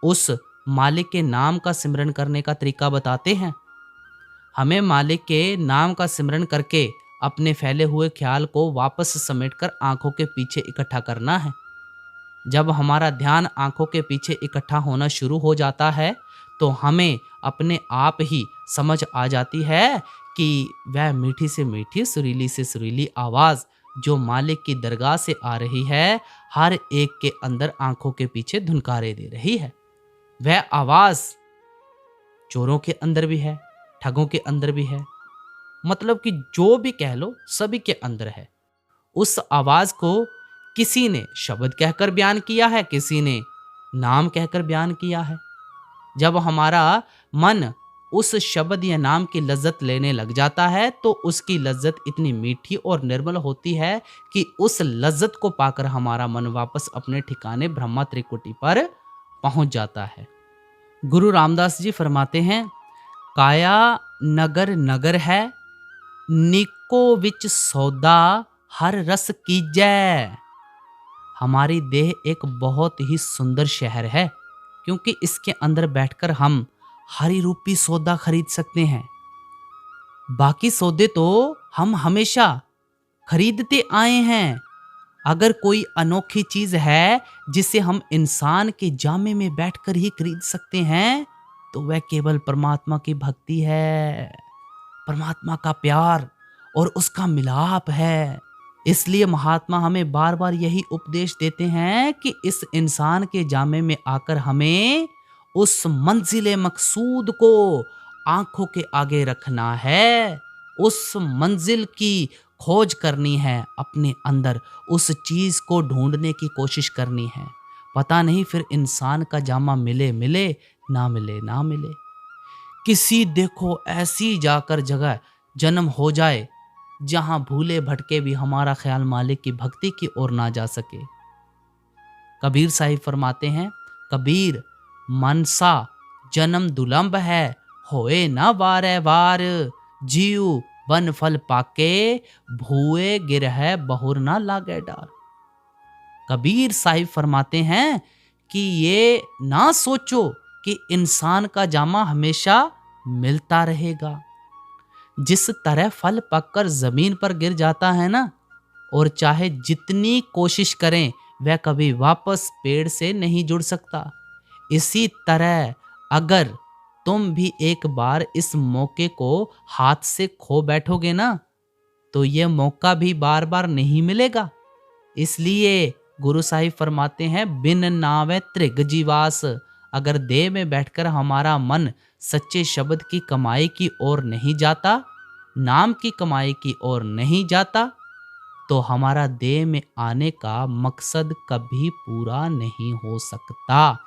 A: उस मालिक के नाम का सिमरन करने का तरीका बताते हैं। हमें मालिक के नाम का सिमरन करके अपने फैले हुए ख्याल को वापस समेटकर आंखों के पीछे इकट्ठा करना है। जब हमारा ध्यान आंखों के पीछे इकट्ठा होना शुरू हो जाता है तो हमें अपने आप ही समझ आ जाती है कि वह मीठी से मीठी, सुरीली से सुरीली आवाज़ जो मालिक की दरगाह से आ रही है, हर एक के अंदर आंखों के पीछे धुनकारे दे रही है। वह आवाज़ चोरों के अंदर भी है, ठगों के अंदर भी है, मतलब कि जो भी कह लो सभी के अंदर है। उस आवाज़ को किसी ने शब्द कहकर बयान किया है, किसी ने नाम कहकर बयान किया है। जब हमारा मन उस शब्द या नाम की लज्जत लेने लग जाता है तो उसकी लज्जत इतनी मीठी और निर्मल होती है कि उस लज्जत को पाकर हमारा मन वापस अपने ठिकाने ब्रह्मा त्रिकुटी पर पहुंच जाता है। गुरु रामदास जी फरमाते हैं, काया नगर नगर है, निको विच सौदा हर रस कीजै। हमारी देह एक बहुत ही सुंदर शहर है, क्योंकि इसके अंदर बैठकर हम हरि रूपी सौदा खरीद सकते हैं। बाकी सौदे तो हम हमेशा खरीदते आए हैं। अगर कोई अनोखी चीज है जिसे हम इंसान के जामे में बैठकर ही खरीद सकते हैं तो वह केवल परमात्मा की भक्ति है, परमात्मा का प्यार और उसका मिलाप है। इसलिए महात्मा हमें बार बार यही उपदेश देते हैं कि इस इंसान के जामे में आकर हमें उस मंजिले मकसूद को आंखों के आगे रखना है, उस मंजिल की खोज करनी है, अपने अंदर उस चीज को ढूंढने की कोशिश करनी है। पता नहीं फिर इंसान का जामा मिले मिले, ना मिले ना मिले। किसी देखो ऐसी जाकर जगह जन्म हो जाए जहां भूले भटके भी हमारा ख्याल मालिक की भक्ति की ओर ना जा सके। कबीर साहिब फरमाते हैं, कबीर मनसा जन्म दुलंब है, होए ना वारे वार, जीव बन फल पाके, भूए गिरह बहुर ना लागे डार। कबीर साहिब फरमाते हैं कि ये ना सोचो कि इंसान का जामा हमेशा मिलता रहेगा। जिस तरह फल पककर जमीन पर गिर जाता है ना, और चाहे जितनी कोशिश करें वह कभी वापस पेड़ से नहीं जुड़ सकता, इसी तरह अगर तुम भी एक बार इस मौके को हाथ से खो बैठोगे ना तो यह मौका भी बार बार नहीं मिलेगा। इसलिए गुरु साहिब फरमाते हैं, बिन नावे त्रिग जीवास। अगर देह में बैठकर हमारा मन सच्चे शब्द की कमाई की ओर नहीं जाता, नाम की कमाई की ओर नहीं जाता, तो हमारा देह में आने का मकसद कभी पूरा नहीं हो सकता।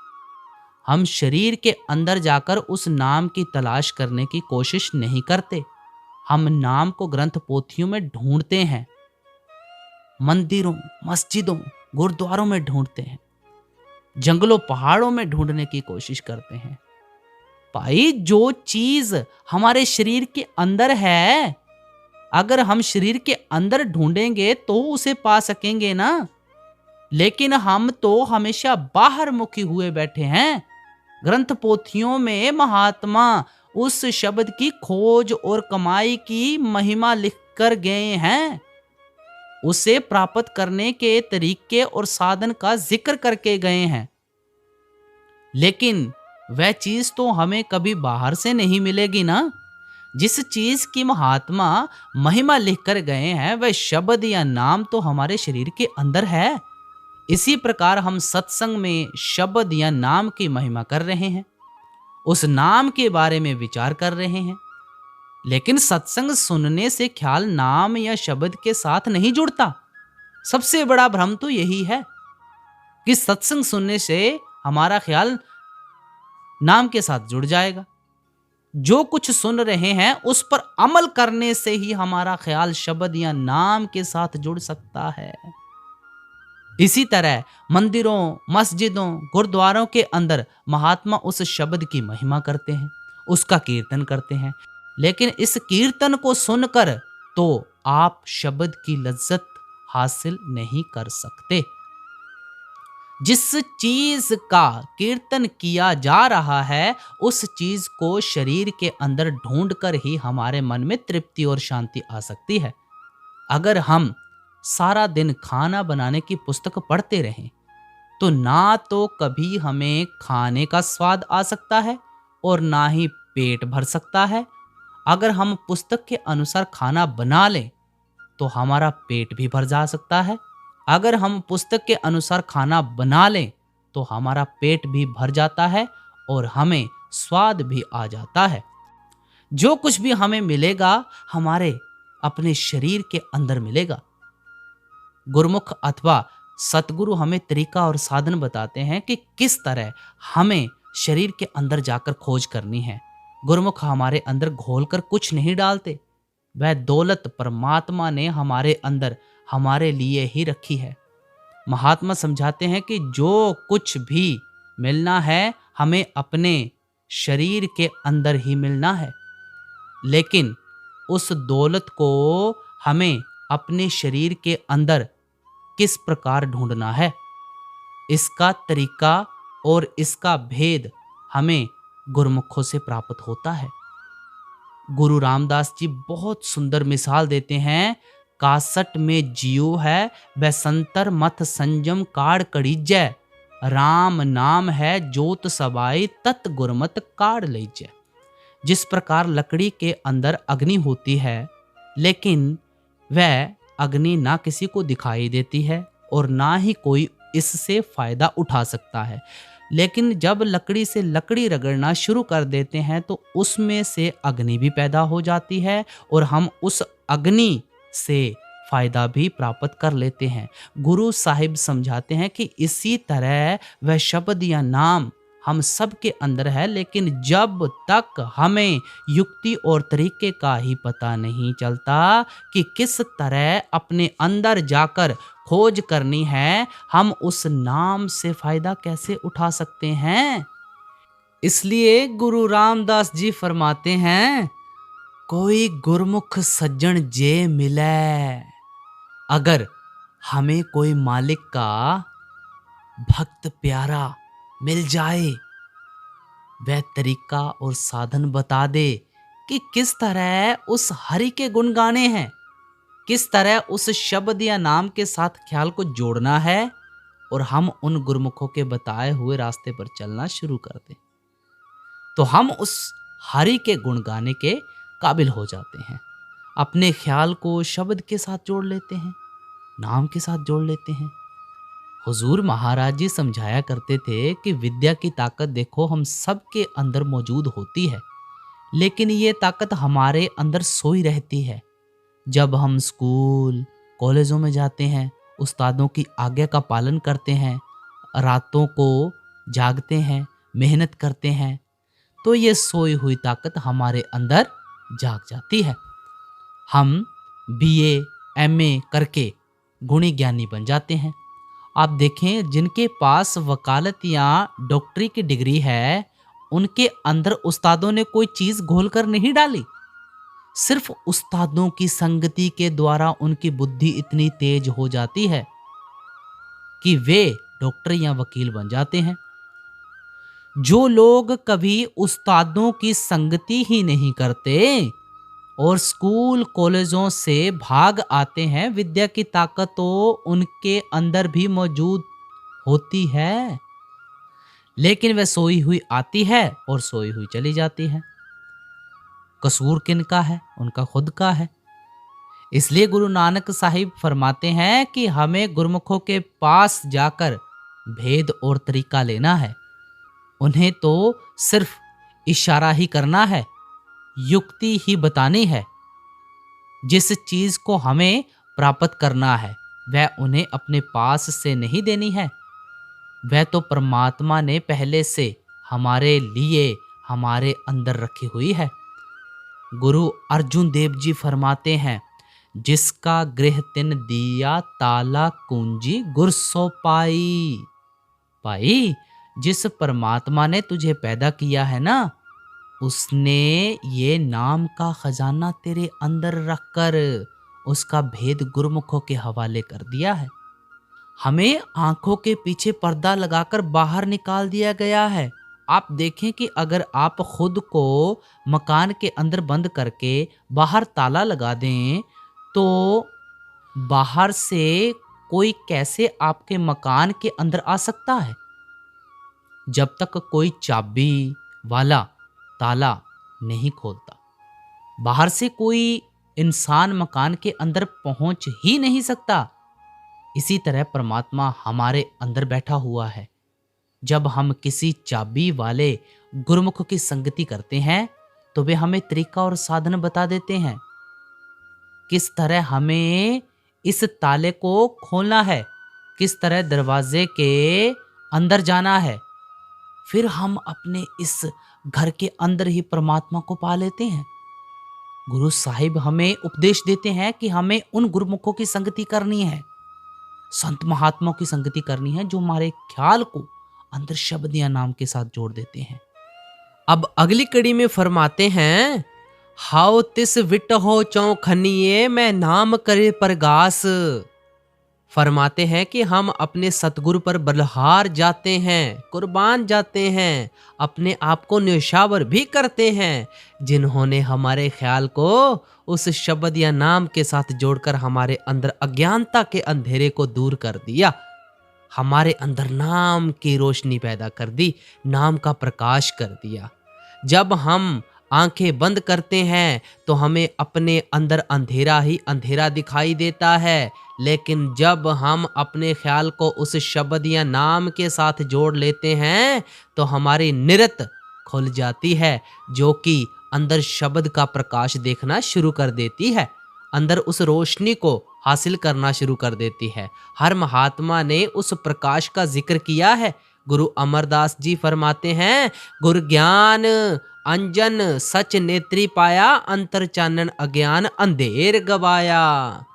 A: हम शरीर के अंदर जाकर उस नाम की तलाश करने की कोशिश नहीं करते। हम नाम को ग्रंथ पोथियों में ढूंढते हैं, मंदिरों, मस्जिदों, गुरुद्वारों में ढूंढते हैं, जंगलों पहाड़ों में ढूंढने की कोशिश करते हैं। भाई, जो चीज हमारे शरीर के अंदर है, अगर हम शरीर के अंदर ढूंढेंगे तो उसे पा सकेंगे ना। लेकिन हम तो हमेशा बाहर मुखी हुए बैठे हैं। ग्रंथ पोथियों में महात्मा उस शब्द की खोज और कमाई की महिमा लिखकर गए हैं, उसे प्राप्त करने के तरीके और साधन का जिक्र करके गए हैं। लेकिन वह चीज तो हमें कभी बाहर से नहीं मिलेगी ना। जिस चीज की महात्मा महिमा लिखकर गए हैं वह शब्द या नाम तो हमारे शरीर के अंदर है। इसी प्रकार हम सत्संग में शब्द या नाम की महिमा कर रहे हैं, उस नाम के बारे में विचार कर रहे हैं। लेकिन सत्संग सुनने से ख्याल नाम या शब्द के साथ नहीं जुड़ता। सबसे बड़ा भ्रम तो यही है कि सत्संग सुनने से हमारा ख्याल नाम के साथ जुड़ जाएगा। जो कुछ सुन रहे हैं उस पर अमल करने से ही हमारा ख्याल शब्द या नाम के साथ जुड़ सकता है। इसी तरह मंदिरों, मस्जिदों, गुरुद्वारों के अंदर महात्मा उस शब्द की महिमा करते हैं, उसका कीर्तन करते हैं। लेकिन इस कीर्तन को सुनकर तो आप शब्द की लज्जत हासिल नहीं कर सकते। जिस चीज का कीर्तन किया जा रहा है उस चीज को शरीर के अंदर ढूंढकर ही हमारे मन में तृप्ति और शांति आ सकती है। अगर हम सारा दिन खाना बनाने की पुस्तक पढ़ते रहें तो ना तो कभी हमें खाने का स्वाद आ सकता है और ना ही पेट भर सकता है। अगर हम पुस्तक के अनुसार खाना बना लें तो हमारा पेट भी भर जा सकता है। अगर हम पुस्तक के अनुसार खाना बना लें तो हमारा पेट भी भर जाता है और हमें स्वाद भी आ जाता है। जो कुछ भी हमें मिलेगा हमारे अपने शरीर के अंदर मिलेगा। गुरुमुख अथवा सतगुरु हमें तरीका और साधन बताते हैं कि किस तरह हमें शरीर के अंदर जाकर खोज करनी है। गुरुमुख हमारे अंदर घोलकर कुछ नहीं डालते। वह दौलत परमात्मा ने हमारे अंदर हमारे लिए ही रखी है। महात्मा समझाते हैं कि जो कुछ भी मिलना है हमें अपने शरीर के अंदर ही मिलना है, लेकिन उस दौलत को हमें अपने शरीर के अंदर किस प्रकार ढूंढना है, इसका तरीका और इसका भेद हमें गुरुमुखों से प्राप्त होता है। गुरु रामदास जी बहुत सुंदर मिसाल देते हैं। कासट में जियो है वह संतर मथ संजम काड़ कड़ीजै, राम नाम है जोत सबाई तत् गुरमत काड़ लीजै। जिस प्रकार लकड़ी के अंदर अग्नि होती है, लेकिन वह अग्नि ना किसी को दिखाई देती है और ना ही कोई इससे फायदा उठा सकता है, लेकिन जब लकड़ी से लकड़ी रगड़ना शुरू कर देते हैं तो उसमें से अग्नि भी पैदा हो जाती है और हम उस अग्नि से फायदा भी प्राप्त कर लेते हैं। गुरु साहिब समझाते हैं कि इसी तरह वह शब्द या नाम हम सब के अंदर है, लेकिन जब तक हमें युक्ति और तरीके का ही पता नहीं चलता कि किस तरह अपने अंदर जाकर खोज करनी है, हम उस नाम से फायदा कैसे उठा सकते हैं। इसलिए गुरु रामदास जी फरमाते हैं, कोई गुरमुख सज्जन जे मिले। अगर हमें कोई मालिक का भक्त प्यारा मिल जाए, वह तरीका और साधन बता दे कि किस तरह उस हरि के गुण गाने हैं, किस तरह उस शब्द या नाम के साथ ख्याल को जोड़ना है, और हम उन गुरुमुखों के बताए हुए रास्ते पर चलना शुरू कर दें, तो हम उस हरि के गुण गाने के काबिल हो जाते हैं। अपने ख्याल को शब्द के साथ जोड़ लेते हैं, नाम के साथ जोड़ लेते हैं। हुजूर महाराज जी समझाया करते थे कि विद्या की ताकत देखो हम सब के अंदर मौजूद होती है, लेकिन ये ताकत हमारे अंदर सोई रहती है। जब हम स्कूल कॉलेजों में जाते हैं, उस्तादों की आज्ञा का पालन करते हैं, रातों को जागते हैं, मेहनत करते हैं, तो ये सोई हुई ताकत हमारे अंदर जाग जाती है। हम बीए, एमए करके गुणी ज्ञानी बन जाते हैं। आप देखें, जिनके पास वकालत या डॉक्टरी की डिग्री है, उनके अंदर उस्तादों ने कोई चीज घोलकर नहीं डाली। सिर्फ उस्तादों की संगति के द्वारा उनकी बुद्धि इतनी तेज हो जाती है कि वे डॉक्टर या वकील बन जाते हैं। जो लोग कभी उस्तादों की संगति ही नहीं करते और स्कूल कॉलेजों से भाग आते हैं, विद्या की ताकत तो उनके अंदर भी मौजूद होती है, लेकिन वह सोई हुई आती है और सोई हुई चली जाती है। कसूर किनका है? उनका खुद का है। इसलिए गुरु नानक साहिब फरमाते हैं कि हमें गुरुमुखों के पास जाकर भेद और तरीका लेना है। उन्हें तो सिर्फ इशारा ही करना है, युक्ति ही बतानी है। जिस चीज को हमें प्राप्त करना है वह उन्हें अपने पास से नहीं देनी है, वह तो परमात्मा ने पहले से हमारे लिए हमारे अंदर रखी हुई है। गुरु अर्जुन देव जी फरमाते हैं, जिसका गृह तिन दिया ताला कुंजी गुर सो पाई। पाई, जिस परमात्मा ने तुझे पैदा किया है ना, उसने ये नाम का खजाना तेरे अंदर रखकर उसका भेद गुरुमुखों के हवाले कर दिया है। हमें आंखों के पीछे पर्दा लगाकर बाहर निकाल दिया गया है। आप देखें कि अगर आप खुद को मकान के अंदर बंद करके बाहर ताला लगा दें, तो बाहर से कोई कैसे आपके मकान के अंदर आ सकता है? जब तक कोई चाबी वाला ताला नहीं खोलता, बाहर से कोई इंसान मकान के अंदर पहुंच ही नहीं सकता। इसी तरह परमात्मा हमारे अंदर बैठा हुआ है। जब हम किसी चाबी वाले गुरुमुख की संगति करते हैं तो वे हमें तरीका और साधन बता देते हैं, किस तरह हमें इस ताले को खोलना है, किस तरह दरवाजे के अंदर जाना है। फिर हम अपने इस
B: घर के अंदर ही परमात्मा को पा लेते हैं। गुरु साहिब हमें उपदेश देते हैं कि हमें उन गुरुमुखों की संगति करनी है, संत महात्माओं की संगति करनी है, जो हमारे ख्याल को अंदर शब्द या नाम के साथ जोड़ देते हैं।
A: अब अगली कड़ी में फरमाते हैं, हाउ तिस विट हो चौखनिए मैं नाम करे परगास। फरमाते हैं कि हम अपने सतगुरु पर बलहार जाते हैं, कुर्बान जाते हैं, अपने आप को न्यौछावर भी करते हैं, जिन्होंने हमारे ख्याल को उस शब्द या नाम के साथ जोड़कर हमारे अंदर अज्ञानता के अंधेरे को दूर कर दिया, हमारे अंदर नाम की रोशनी पैदा कर दी, नाम का प्रकाश कर दिया। जब हम आंखें बंद करते हैं तो हमें अपने अंदर अंधेरा ही अंधेरा दिखाई देता है, लेकिन जब हम अपने ख्याल को उस शब्द या नाम के साथ जोड़ लेते हैं तो हमारी निरत खुल जाती है, जो कि अंदर शब्द का प्रकाश देखना शुरू कर देती है, अंदर उस रोशनी को हासिल करना शुरू कर देती है। हर महात्मा ने उस प्रकाश का जिक्र किया है। गुरु अमरदास जी फरमाते हैं, गुर ज्ञान अंजन सच नेत्री पाया, अंतर चानन अज्ञान अंधेर गवाया।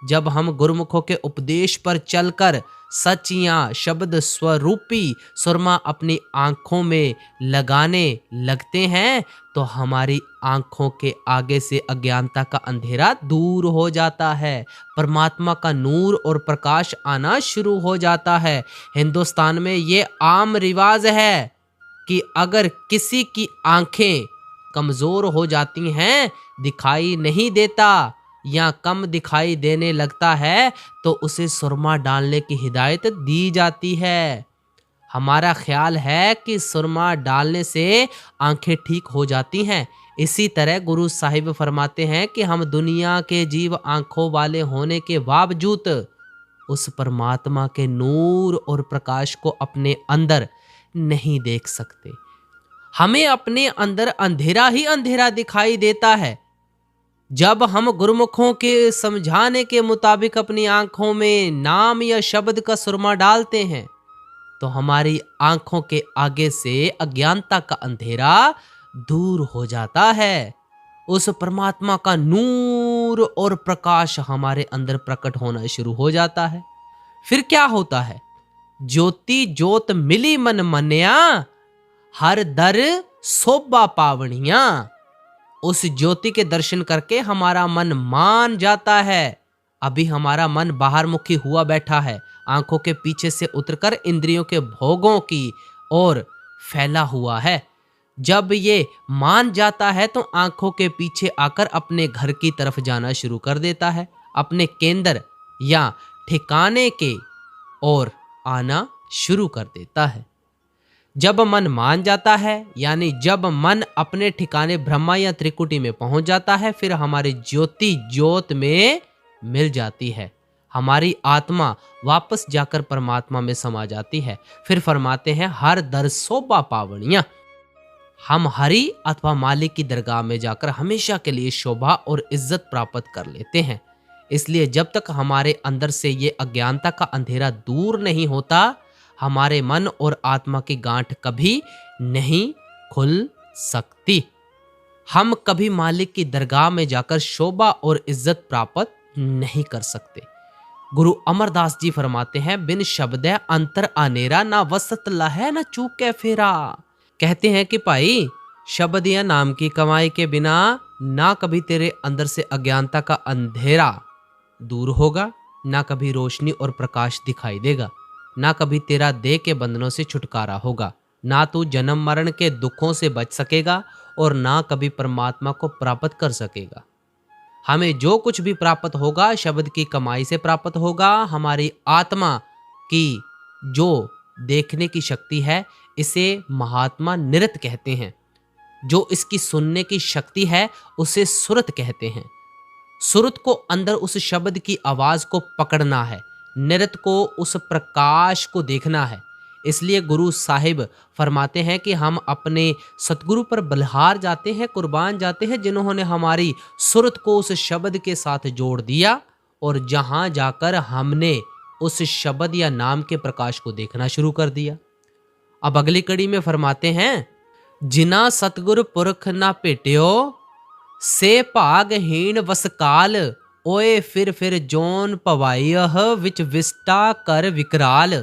A: जब हम गुरुमुखों के उपदेश पर चलकर सचियां शब्द स्वरूपी सुरमा अपनी आंखों में लगाने लगते हैं तो हमारी आंखों के आगे से अज्ञानता का अंधेरा दूर हो जाता है, परमात्मा का नूर और प्रकाश आना शुरू हो जाता है। हिंदुस्तान में ये आम रिवाज है कि अगर किसी की आंखें कमजोर हो जाती हैं, दिखाई नहीं देता या कम दिखाई देने लगता है, तो उसे सुरमा डालने की हिदायत दी जाती है। हमारा ख्याल है कि सुरमा डालने से आंखें ठीक हो जाती हैं। इसी तरह गुरु साहिब फरमाते हैं कि हम दुनिया के जीव आंखों वाले होने के बावजूद उस परमात्मा के नूर और प्रकाश को अपने अंदर नहीं देख सकते। हमें अपने अंदर अंधेरा ही अंधेरा दिखाई देता है। जब हम गुरुमुखों के समझाने के मुताबिक अपनी आंखों में नाम या शब्द का सुरमा डालते हैं तो हमारी आंखों के आगे से अज्ञानता का अंधेरा दूर हो जाता है, उस परमात्मा का नूर और प्रकाश हमारे अंदर प्रकट होना शुरू हो जाता है। फिर क्या होता है? ज्योति जोत मिली मन मन्या, हर दर सोबा पावनिया। उस ज्योति के दर्शन करके हमारा मन मान जाता है। अभी हमारा मन बाहर मुखी हुआ बैठा है, आंखों के पीछे से उतरकर इंद्रियों के भोगों की ओर फैला हुआ है। जब ये मान जाता है तो आंखों के पीछे आकर अपने घर की तरफ जाना शुरू कर देता है, अपने केंद्र या ठिकाने के ओर आना शुरू कर देता है। जब मन मान जाता है, यानी जब मन अपने ठिकाने ब्रह्मा या त्रिकुटी में पहुंच जाता है, फिर हमारी ज्योति ज्योत में मिल जाती है, हमारी आत्मा वापस जाकर परमात्मा में समा जाती है। फिर फरमाते हैं, हर दर सोबा पावनिया। हम हरि अथवा मालिक की दरगाह में जाकर हमेशा के लिए शोभा और इज्जत प्राप्त कर लेते हैं। इसलिए जब तक हमारे अंदर से ये अज्ञानता का अंधेरा दूर नहीं होता, हमारे मन और आत्मा की गांठ कभी नहीं खुल सकती। हम कभी मालिक की दरगाह में जाकर शोभा और इज्जत प्राप्त नहीं कर सकते। गुरु अमरदास जी फरमाते हैं, बिन शब्द अंतर अनेरा, ना वसत लहै न चूके फेरा। कहते हैं कि भाई, शब्द या नाम की कमाई के बिना ना कभी तेरे अंदर से अज्ञानता का अंधेरा दूर होगा, ना कभी रोशनी और प्रकाश दिखाई देगा, ना कभी तेरा देह के बंधनों से छुटकारा होगा, ना तू जन्म मरण के दुखों से बच सकेगा और ना कभी परमात्मा को प्राप्त कर सकेगा। हमें जो कुछ भी प्राप्त होगा शब्द की कमाई से प्राप्त होगा। हमारी आत्मा की जो देखने की शक्ति है, इसे महात्मा निरत कहते हैं। जो इसकी सुनने की शक्ति है उसे सुरत कहते हैं। सुरत को अंदर उस शब्द की आवाज को पकड़ना है, निरत को उस प्रकाश को देखना है। इसलिए गुरु साहिब फरमाते हैं कि हम अपने सतगुरु पर बलिहार जाते हैं, कुर्बान जाते हैं, जिन्होंने हमारी सुरत को उस शब्द के साथ जोड़ दिया और जहां जाकर हमने उस शब्द या नाम के प्रकाश को देखना शुरू कर दिया। अब अगली कड़ी में फरमाते हैं, जिना सतगुर पुरख ना भेटियो से भागहीन वसकाल ओए फिर जोन पवाइयह विच विष्टा कर विकराल।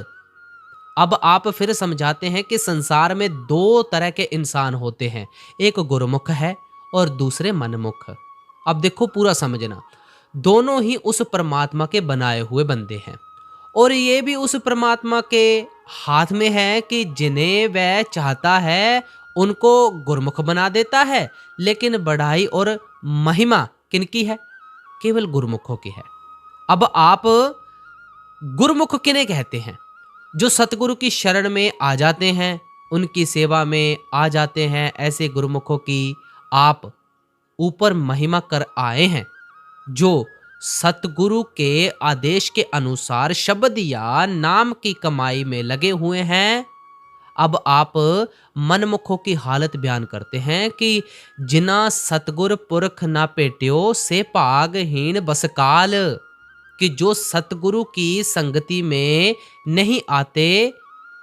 A: अब आप फिर समझाते हैं कि संसार में दो तरह के इंसान होते हैं, एक गुरुमुख है और दूसरे मनमुख। अब देखो पूरा समझना, दोनों ही उस परमात्मा के बनाए हुए बंदे हैं और ये भी उस परमात्मा के हाथ में है कि जिन्हें वह चाहता है उनको गुरमुख बना देता है। लेकिन बढ़ाई और महिमा किनकी है? केवल गुरमुखों की है। अब आप गुरमुख किन्हें कहते हैं? जो सतगुरु की शरण में आ जाते हैं, उनकी सेवा में आ जाते हैं, ऐसे गुरुमुखों की आप ऊपर महिमा कर आए हैं। जो सतगुरु के आदेश के अनुसार शब्द या नाम की कमाई में लगे हुए हैं। अब आप मनमुखों की हालत बयान करते हैं कि जिना सतगुर पुरख ना पेट्यो से भागहीन बसकाल, कि जो सतगुरु की संगति में नहीं आते,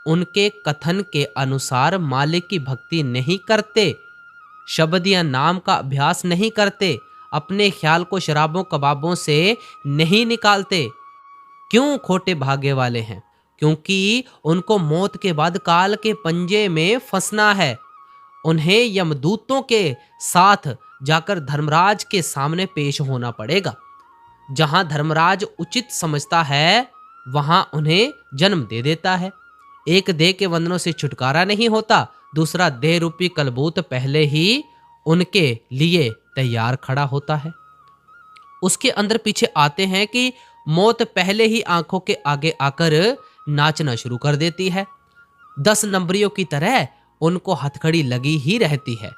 A: उनके कथन के अनुसार मालिक की भक्ति नहीं करते, शब्द या नाम का अभ्यास नहीं करते, अपने ख्याल को शराबों कबाबों से नहीं निकालते, क्यों खोटे भाग्य वाले हैं? क्योंकि उनको मौत के बाद काल के पंजे में फंसना है। उन्हें यमदूतों के साथ जाकर धर्मराज के सामने पेश होना पड़ेगा। जहां धर्मराज उचित समझता है वहां उन्हें जन्म दे देता है। एक देह के बंधनों से छुटकारा नहीं होता, दूसरा देह रूपी कलबूत पहले ही उनके लिए तैयार खड़ा होता है। उसके अंदर पीछे आते हैं कि मौत पहले ही आंखों के आगे आकर नाचना शुरू कर देती है। 10 नंबरियों की तरह उनको हथकड़ी लगी ही रहती है।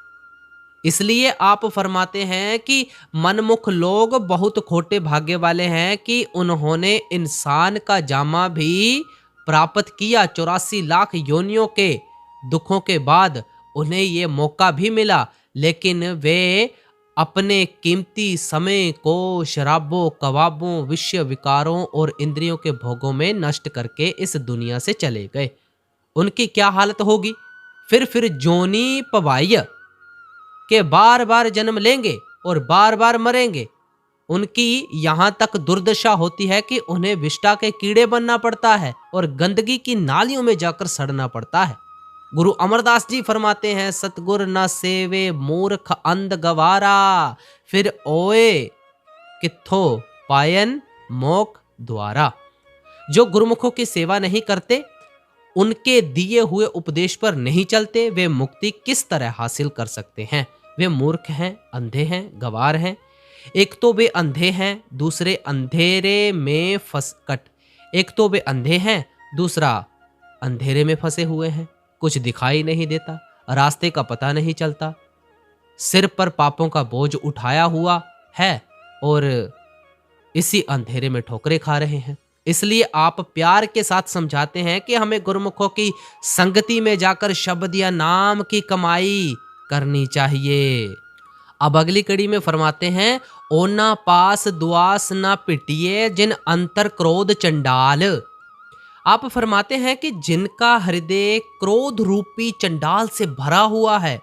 A: इसलिए आप फरमाते हैं कि मनमुख लोग बहुत खोटे भाग्य वाले हैं कि उन्होंने इंसान का जामा भी प्राप्त किया। 84 लाख योनियों के दुखों के बाद उन्हें ये मौका भी मिला, लेकिन वे अपने कीमती समय को शराबों कबाबों विषय विकारों और इंद्रियों के भोगों में नष्ट करके इस दुनिया से चले गए। उनकी क्या हालत होगी? फिर जोनी पवाइय के बार बार जन्म लेंगे और बार बार मरेंगे। उनकी यहां तक दुर्दशा होती है कि उन्हें विष्टा के कीड़े बनना पड़ता है और गंदगी की नालियों में जाकर सड़ना पड़ता है। गुरु अमरदास जी फरमाते हैं, सतगुर न सेवे मूर्ख अंध गवारा, फिर ओए किथो पायन मोक द्वारा। जो गुरुमुखों की सेवा नहीं करते, उनके दिए हुए उपदेश पर नहीं चलते, वे मुक्ति किस तरह हासिल कर सकते हैं? वे मूर्ख हैं, अंधे हैं, गवार हैं। एक तो वे अंधे हैं, दूसरे अंधेरे में एक तो वे अंधे हैं, दूसरा अंधेरे में फंसे हुए हैं। कुछ दिखाई नहीं देता, रास्ते का पता नहीं चलता, सिर पर पापों का बोझ उठाया हुआ है और इसी अंधेरे में ठोकरें खा रहे हैं। इसलिए आप प्यार के साथ समझाते हैं कि हमें गुरुमुखों की संगति में जाकर शब्द या नाम की कमाई करनी चाहिए। अब अगली कड़ी में फरमाते हैं, ओना पास दुआस ना पिटिए जिन अंतर क्रोध चंडाल। आप फरमाते हैं कि जिनका हृदय क्रोध रूपी चंडाल से भरा हुआ है,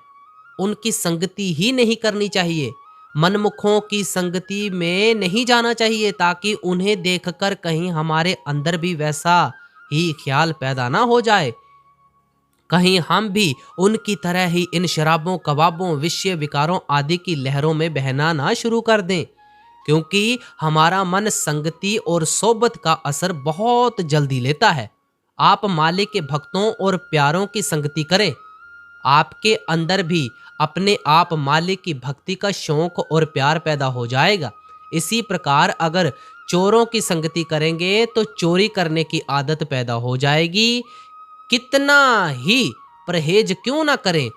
A: उनकी संगति ही नहीं करनी चाहिए। मनमुखों की संगति में नहीं जाना चाहिए, ताकि उन्हें देखकर कहीं हमारे अंदर भी वैसा ही ख्याल पैदा ना हो जाए, कहीं हम भी उनकी तरह ही इन शराबों कबाबों विषय विकारों आदि की लहरों में बहना ना शुरू कर दें। क्योंकि हमारा मन संगति और सोबत का असर बहुत जल्दी लेता है। आप मालिक के भक्तों और प्यारों की संगति करें, आपके अंदर भी अपने आप मालिक की भक्ति का शौक और प्यार पैदा हो जाएगा। इसी प्रकार अगर चोरों की संगति करेंगे तो चोरी करने की आदत पैदा हो जाएगी। कितना ही परहेज क्यों ना करें,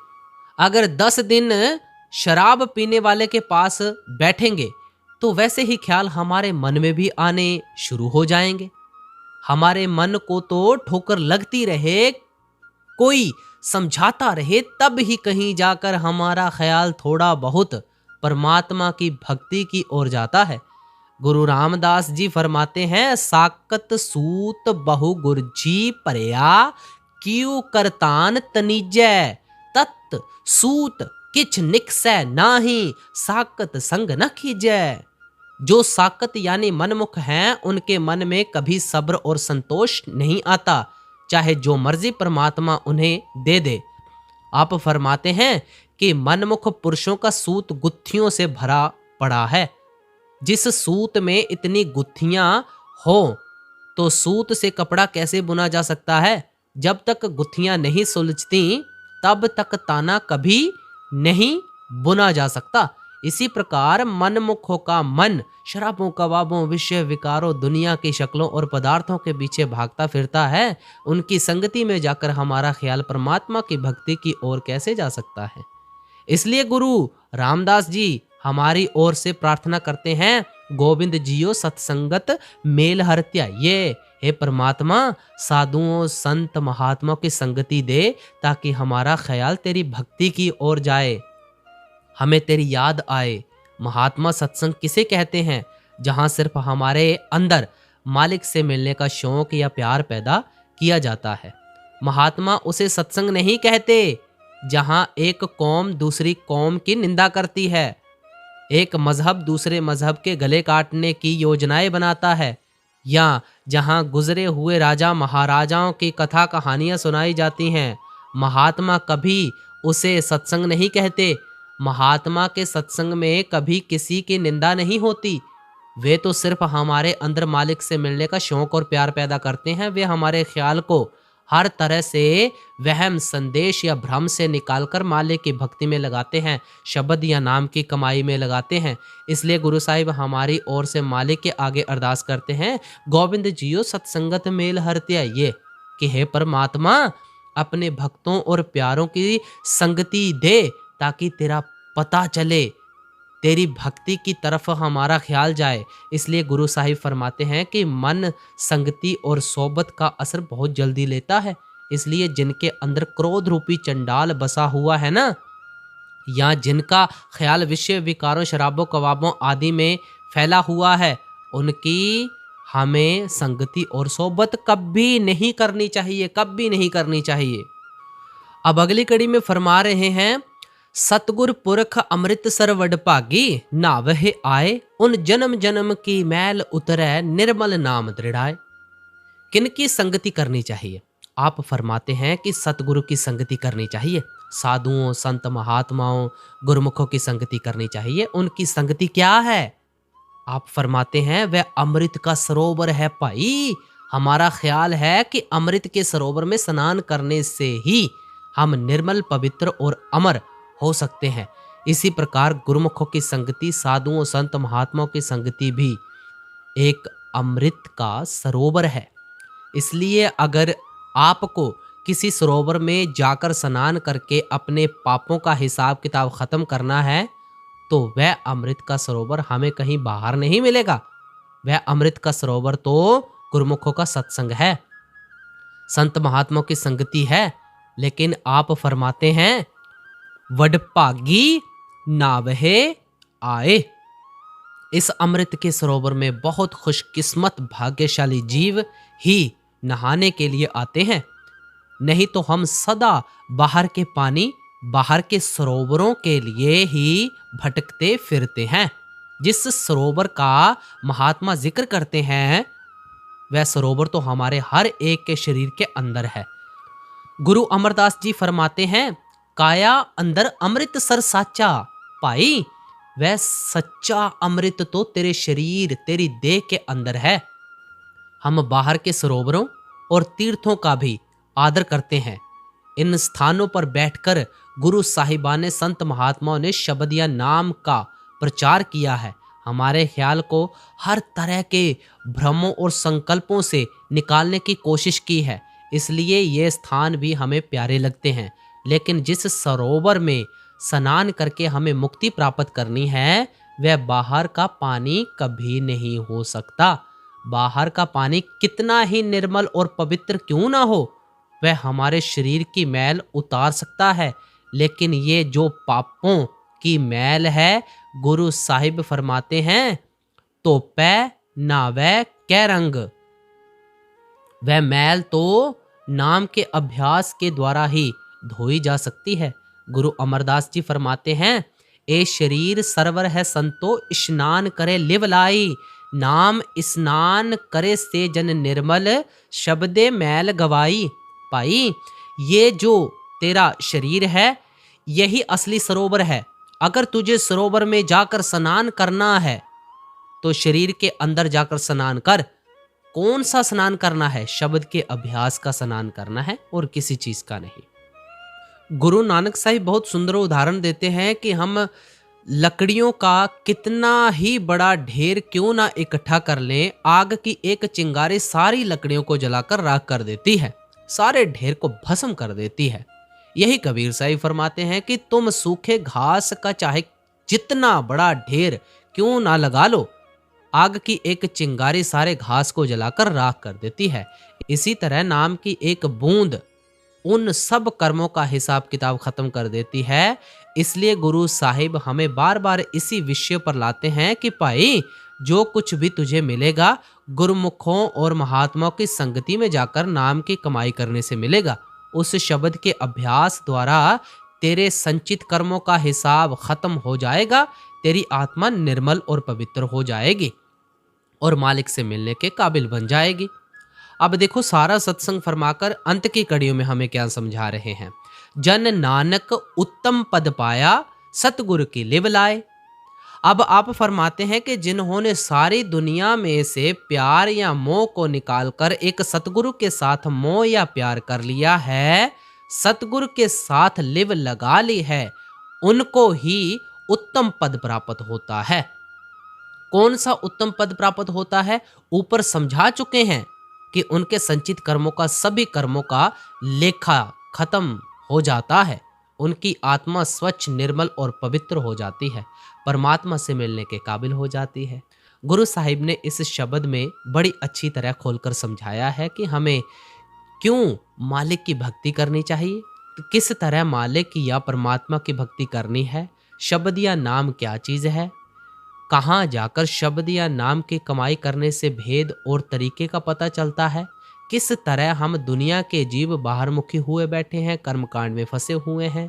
A: अगर 10 दिन शराब पीने वाले के पास बैठेंगे तो वैसे ही ख्याल हमारे मन में भी आने शुरू हो जाएंगे। हमारे मन को तो ठोकर लगती रहे, कोई समझाता रहे, तब ही कहीं जाकर हमारा ख्याल थोड़ा बहुत परमात्मा की भक्ति की ओर जाता है। गुरु रामदास जी फरमाते हैं, साकत सूत बहु गुरजी परया क्यों करतान तनिजय तत् सूत किछ निकसै नाही, साकत संग न कीजै। जो साकत यानी मनमुख हैं, उनके मन में कभी सब्र और संतोष नहीं आता, चाहे जो मर्जी परमात्मा उन्हें दे दे। आप फरमाते हैं कि मनमुख पुरुषों का सूत गुत्थियों से भरा पड़ा है। जिस सूत में इतनी गुत्थियां हो तो सूत से कपड़ा कैसे बुना जा सकता है? जब तक गुत्थियां नहीं सुलझती तब तक ताना कभी नहीं बुना जा सकता। इसी प्रकार मनमुखों का मन शराबों, कबाबों, विषय विकारों, दुनिया की शक्लों और पदार्थों के पीछे भागता फिरता है। उनकी संगति में जाकर हमारा ख्याल परमात्मा की भक्ति की ओर कैसे जा सकता है? इसलिए गुरु रामदास जी हमारी ओर से प्रार्थना करते हैं, गोविंद जियो सत्संगत मेल हरत्या ये। हे परमात्मा, साधुओं, संत, महात्माओं की संगति दे ताकि हमारा ख्याल तेरी भक्ति की ओर जाए, हमें तेरी याद आए। महात्मा सत्संग किसे कहते हैं? जहां सिर्फ हमारे अंदर मालिक से मिलने का शौक या प्यार पैदा किया जाता है। महात्मा उसे सत्संग नहीं कहते जहां एक कौम दूसरी कौम की निंदा करती है, एक मजहब दूसरे मजहब के गले काटने की योजनाएं बनाता है, या जहां गुजरे हुए राजा महाराजाओं की कथा कहानियां सुनाई जाती हैं। महात्मा कभी उसे सत्संग नहीं कहते। महात्मा के सत्संग में कभी किसी की निंदा नहीं होती। वे तो सिर्फ हमारे अंदर मालिक से मिलने का शौक और प्यार पैदा करते हैं। वे हमारे ख्याल को हर तरह से वहम, संदेश या भ्रम से निकालकर मालिक की भक्ति में लगाते हैं, शब्द या नाम की कमाई में लगाते हैं। इसलिए गुरु साहिब हमारी ओर से मालिक के आगे अरदास करते हैं, गोविंद जियो सत्संगत मेल हरत्या ये, कि हे परमात्मा अपने भक्तों और प्यारों की संगति दे ताकि तेरा पता चले, तेरी भक्ति की तरफ हमारा ख्याल जाए। इसलिए गुरु साहिब फरमाते हैं कि मन, संगति और सोबत का असर बहुत जल्दी लेता है। इसलिए जिनके अंदर क्रोध रूपी चंडाल बसा हुआ है ना, या जिनका ख्याल विषय विकारों, शराबों, कबाबों आदि में फैला हुआ है, उनकी हमें संगति और सोबत कभी नहीं करनी चाहिए, कभी नहीं करनी चाहिए। अब अगली कड़ी में फरमा रहे हैं, सतगुर पुरख अमृतसर वडभागी, नावहे आए उन जन्म जन्म की मैल उतरै, निर्मल नाम दृढ़ाए। किनकी संगति करनी चाहिए? आप फरमाते हैं कि सतगुरु की संगति करनी चाहिए, साधुओं, संत, महात्माओं, गुरुमुखों की संगति करनी चाहिए। उनकी संगति क्या है? आप फरमाते हैं वह अमृत का सरोवर है भाई। हमारा ख्याल है कि अमृत के सरोवर में स्नान करने से ही हम निर्मल, पवित्र और अमर हो सकते हैं। इसी प्रकार गुरुमुखों की संगति, साधुओं, संत, महात्माओं की संगति भी एक अमृत का सरोवर है। इसलिए अगर आपको किसी सरोवर में जाकर स्नान करके अपने पापों का हिसाब किताब खत्म करना है, तो वह अमृत का सरोवर हमें कहीं बाहर नहीं मिलेगा। वह अमृत का सरोवर तो गुरुमुखों का सत्संग है, संत महात्माओं की संगति है। लेकिन आप फरमाते हैं, वडभागी नावहे आए। इस अमृत के सरोवर में बहुत खुशकिस्मत भाग्यशाली जीव ही नहाने के लिए आते हैं, नहीं तो हम सदा बाहर के पानी, बाहर के सरोवरों के लिए ही भटकते फिरते हैं। जिस सरोवर का महात्मा जिक्र करते हैं, वह सरोवर तो हमारे हर एक के शरीर के अंदर है। गुरु अमरदास जी फरमाते हैं, काया अंदर अमृत सर साचा भाई, वह सच्चा अमृत तो तेरे शरीर, तेरी देह के अंदर है। हम बाहर के सरोवरों और तीर्थों का भी आदर करते हैं। इन स्थानों पर बैठकर गुरु साहिबान ने, संत महात्माओं ने शब्द या नाम का प्रचार किया है। हमारे ख्याल को हर तरह के भ्रमों और संकल्पों से निकालने की कोशिश की है। इसलिए ये स्थान भी हमें प्यारे लगते हैं। लेकिन जिस सरोवर में स्नान करके हमें मुक्ति प्राप्त करनी है, वह बाहर का पानी कभी नहीं हो सकता। बाहर का पानी कितना ही निर्मल और पवित्र क्यों ना हो, वह हमारे शरीर की मैल उतार सकता है। लेकिन ये जो पापों की मैल है, गुरु साहिब फरमाते हैं, तो पै ना वह कै रंग, वह मैल तो नाम के अभ्यास के द्वारा ही धोई जा सकती है। गुरु अमरदास जी फरमाते हैं, ए शरीर सरवर है संतो, स्नान करे लिव लाई, नाम स्नान करे से जन निर्मल, शब्दे मैल गवाई। भाई, ये जो तेरा शरीर है यही असली सरोवर है। अगर तुझे सरोवर में जाकर स्नान करना है तो शरीर के अंदर जाकर स्नान कर। कौन सा स्नान करना है? शब्द के अभ्यास का स्नान करना है और किसी चीज का नहीं। गुरु नानक साहिब बहुत सुंदर उदाहरण देते हैं कि हम लकड़ियों का कितना ही बड़ा ढेर क्यों ना इकट्ठा कर लें, आग की एक चिंगारी सारी लकड़ियों को जलाकर राख कर देती है, सारे ढेर को भस्म कर देती है। यही कबीर साहिब फरमाते हैं कि तुम सूखे घास का चाहे जितना बड़ा ढेर क्यों ना लगा लो, आग की एक चिंगारी सारे घास को जलाकर राख कर देती है। इसी तरह नाम की एक बूंद उन सब कर्मों का हिसाब किताब खत्म कर देती है। इसलिए गुरु साहिब हमें बार बार इसी विषय पर लाते हैं कि भाई, जो कुछ भी तुझे मिलेगा गुरुमुखों और महात्माओं की संगति में जाकर नाम की कमाई करने से मिलेगा। उस शब्द के अभ्यास द्वारा तेरे संचित कर्मों का हिसाब खत्म हो जाएगा, तेरी आत्मा निर्मल और पवित्र हो जाएगी और मालिक से मिलने के काबिल बन जाएगी। अब देखो, सारा सत्संग फरमाकर अंत की कड़ियों में हमें क्या समझा रहे हैं। जन नानक उत्तम पद पाया, सतगुरु की लिव लाए। अब आप फरमाते हैं कि जिन्होंने सारी दुनिया में से प्यार या मोह को निकालकर एक सतगुरु के साथ मोह या प्यार कर लिया है, सतगुरु के साथ लिव लगा ली है, उनको ही उत्तम पद प्राप्त होता है। कौन सा उत्तम पद प्राप्त होता है? ऊपर समझा चुके हैं कि उनके संचित कर्मों का, सभी कर्मों का लेखा खत्म हो जाता है, उनकी आत्मा स्वच्छ, निर्मल और पवित्र हो जाती है, परमात्मा से मिलने के काबिल हो जाती है। गुरु साहिब ने इस शब्द में बड़ी अच्छी तरह खोलकर समझाया है कि हमें क्यों मालिक की भक्ति करनी चाहिए, किस तरह मालिक या परमात्मा की भक्ति करनी है, शब्द या नाम क्या चीज़ है, कहाँ जाकर शब्द या नाम की कमाई करने से भेद और तरीके का पता चलता है, किस तरह हम दुनिया के जीव बाहरमुखी हुए बैठे हैं, कर्मकांड में फंसे हुए हैं,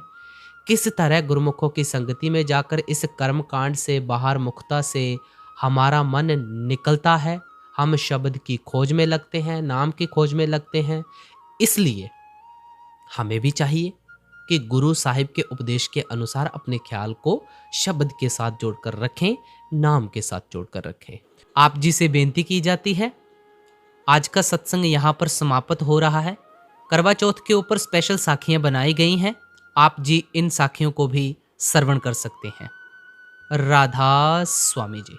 A: किस तरह गुरुमुखों की संगति में जाकर इस कर्मकांड से, बाहर मुखता से हमारा मन निकलता है, हम शब्द की खोज में लगते हैं, नाम की खोज में लगते हैं। इसलिए हमें भी चाहिए कि गुरु साहिब के उपदेश के अनुसार अपने ख्याल को शब्द के साथ जोड़कर रखें, नाम के साथ जोड़कर रखें। आप जी से बेनती की जाती है, आज का सत्संग यहाँ पर समाप्त हो रहा है। करवा चौथ के ऊपर स्पेशल साखियाँ बनाई गई हैं, आप जी इन साखियों को भी श्रवण कर सकते हैं। राधा स्वामी जी।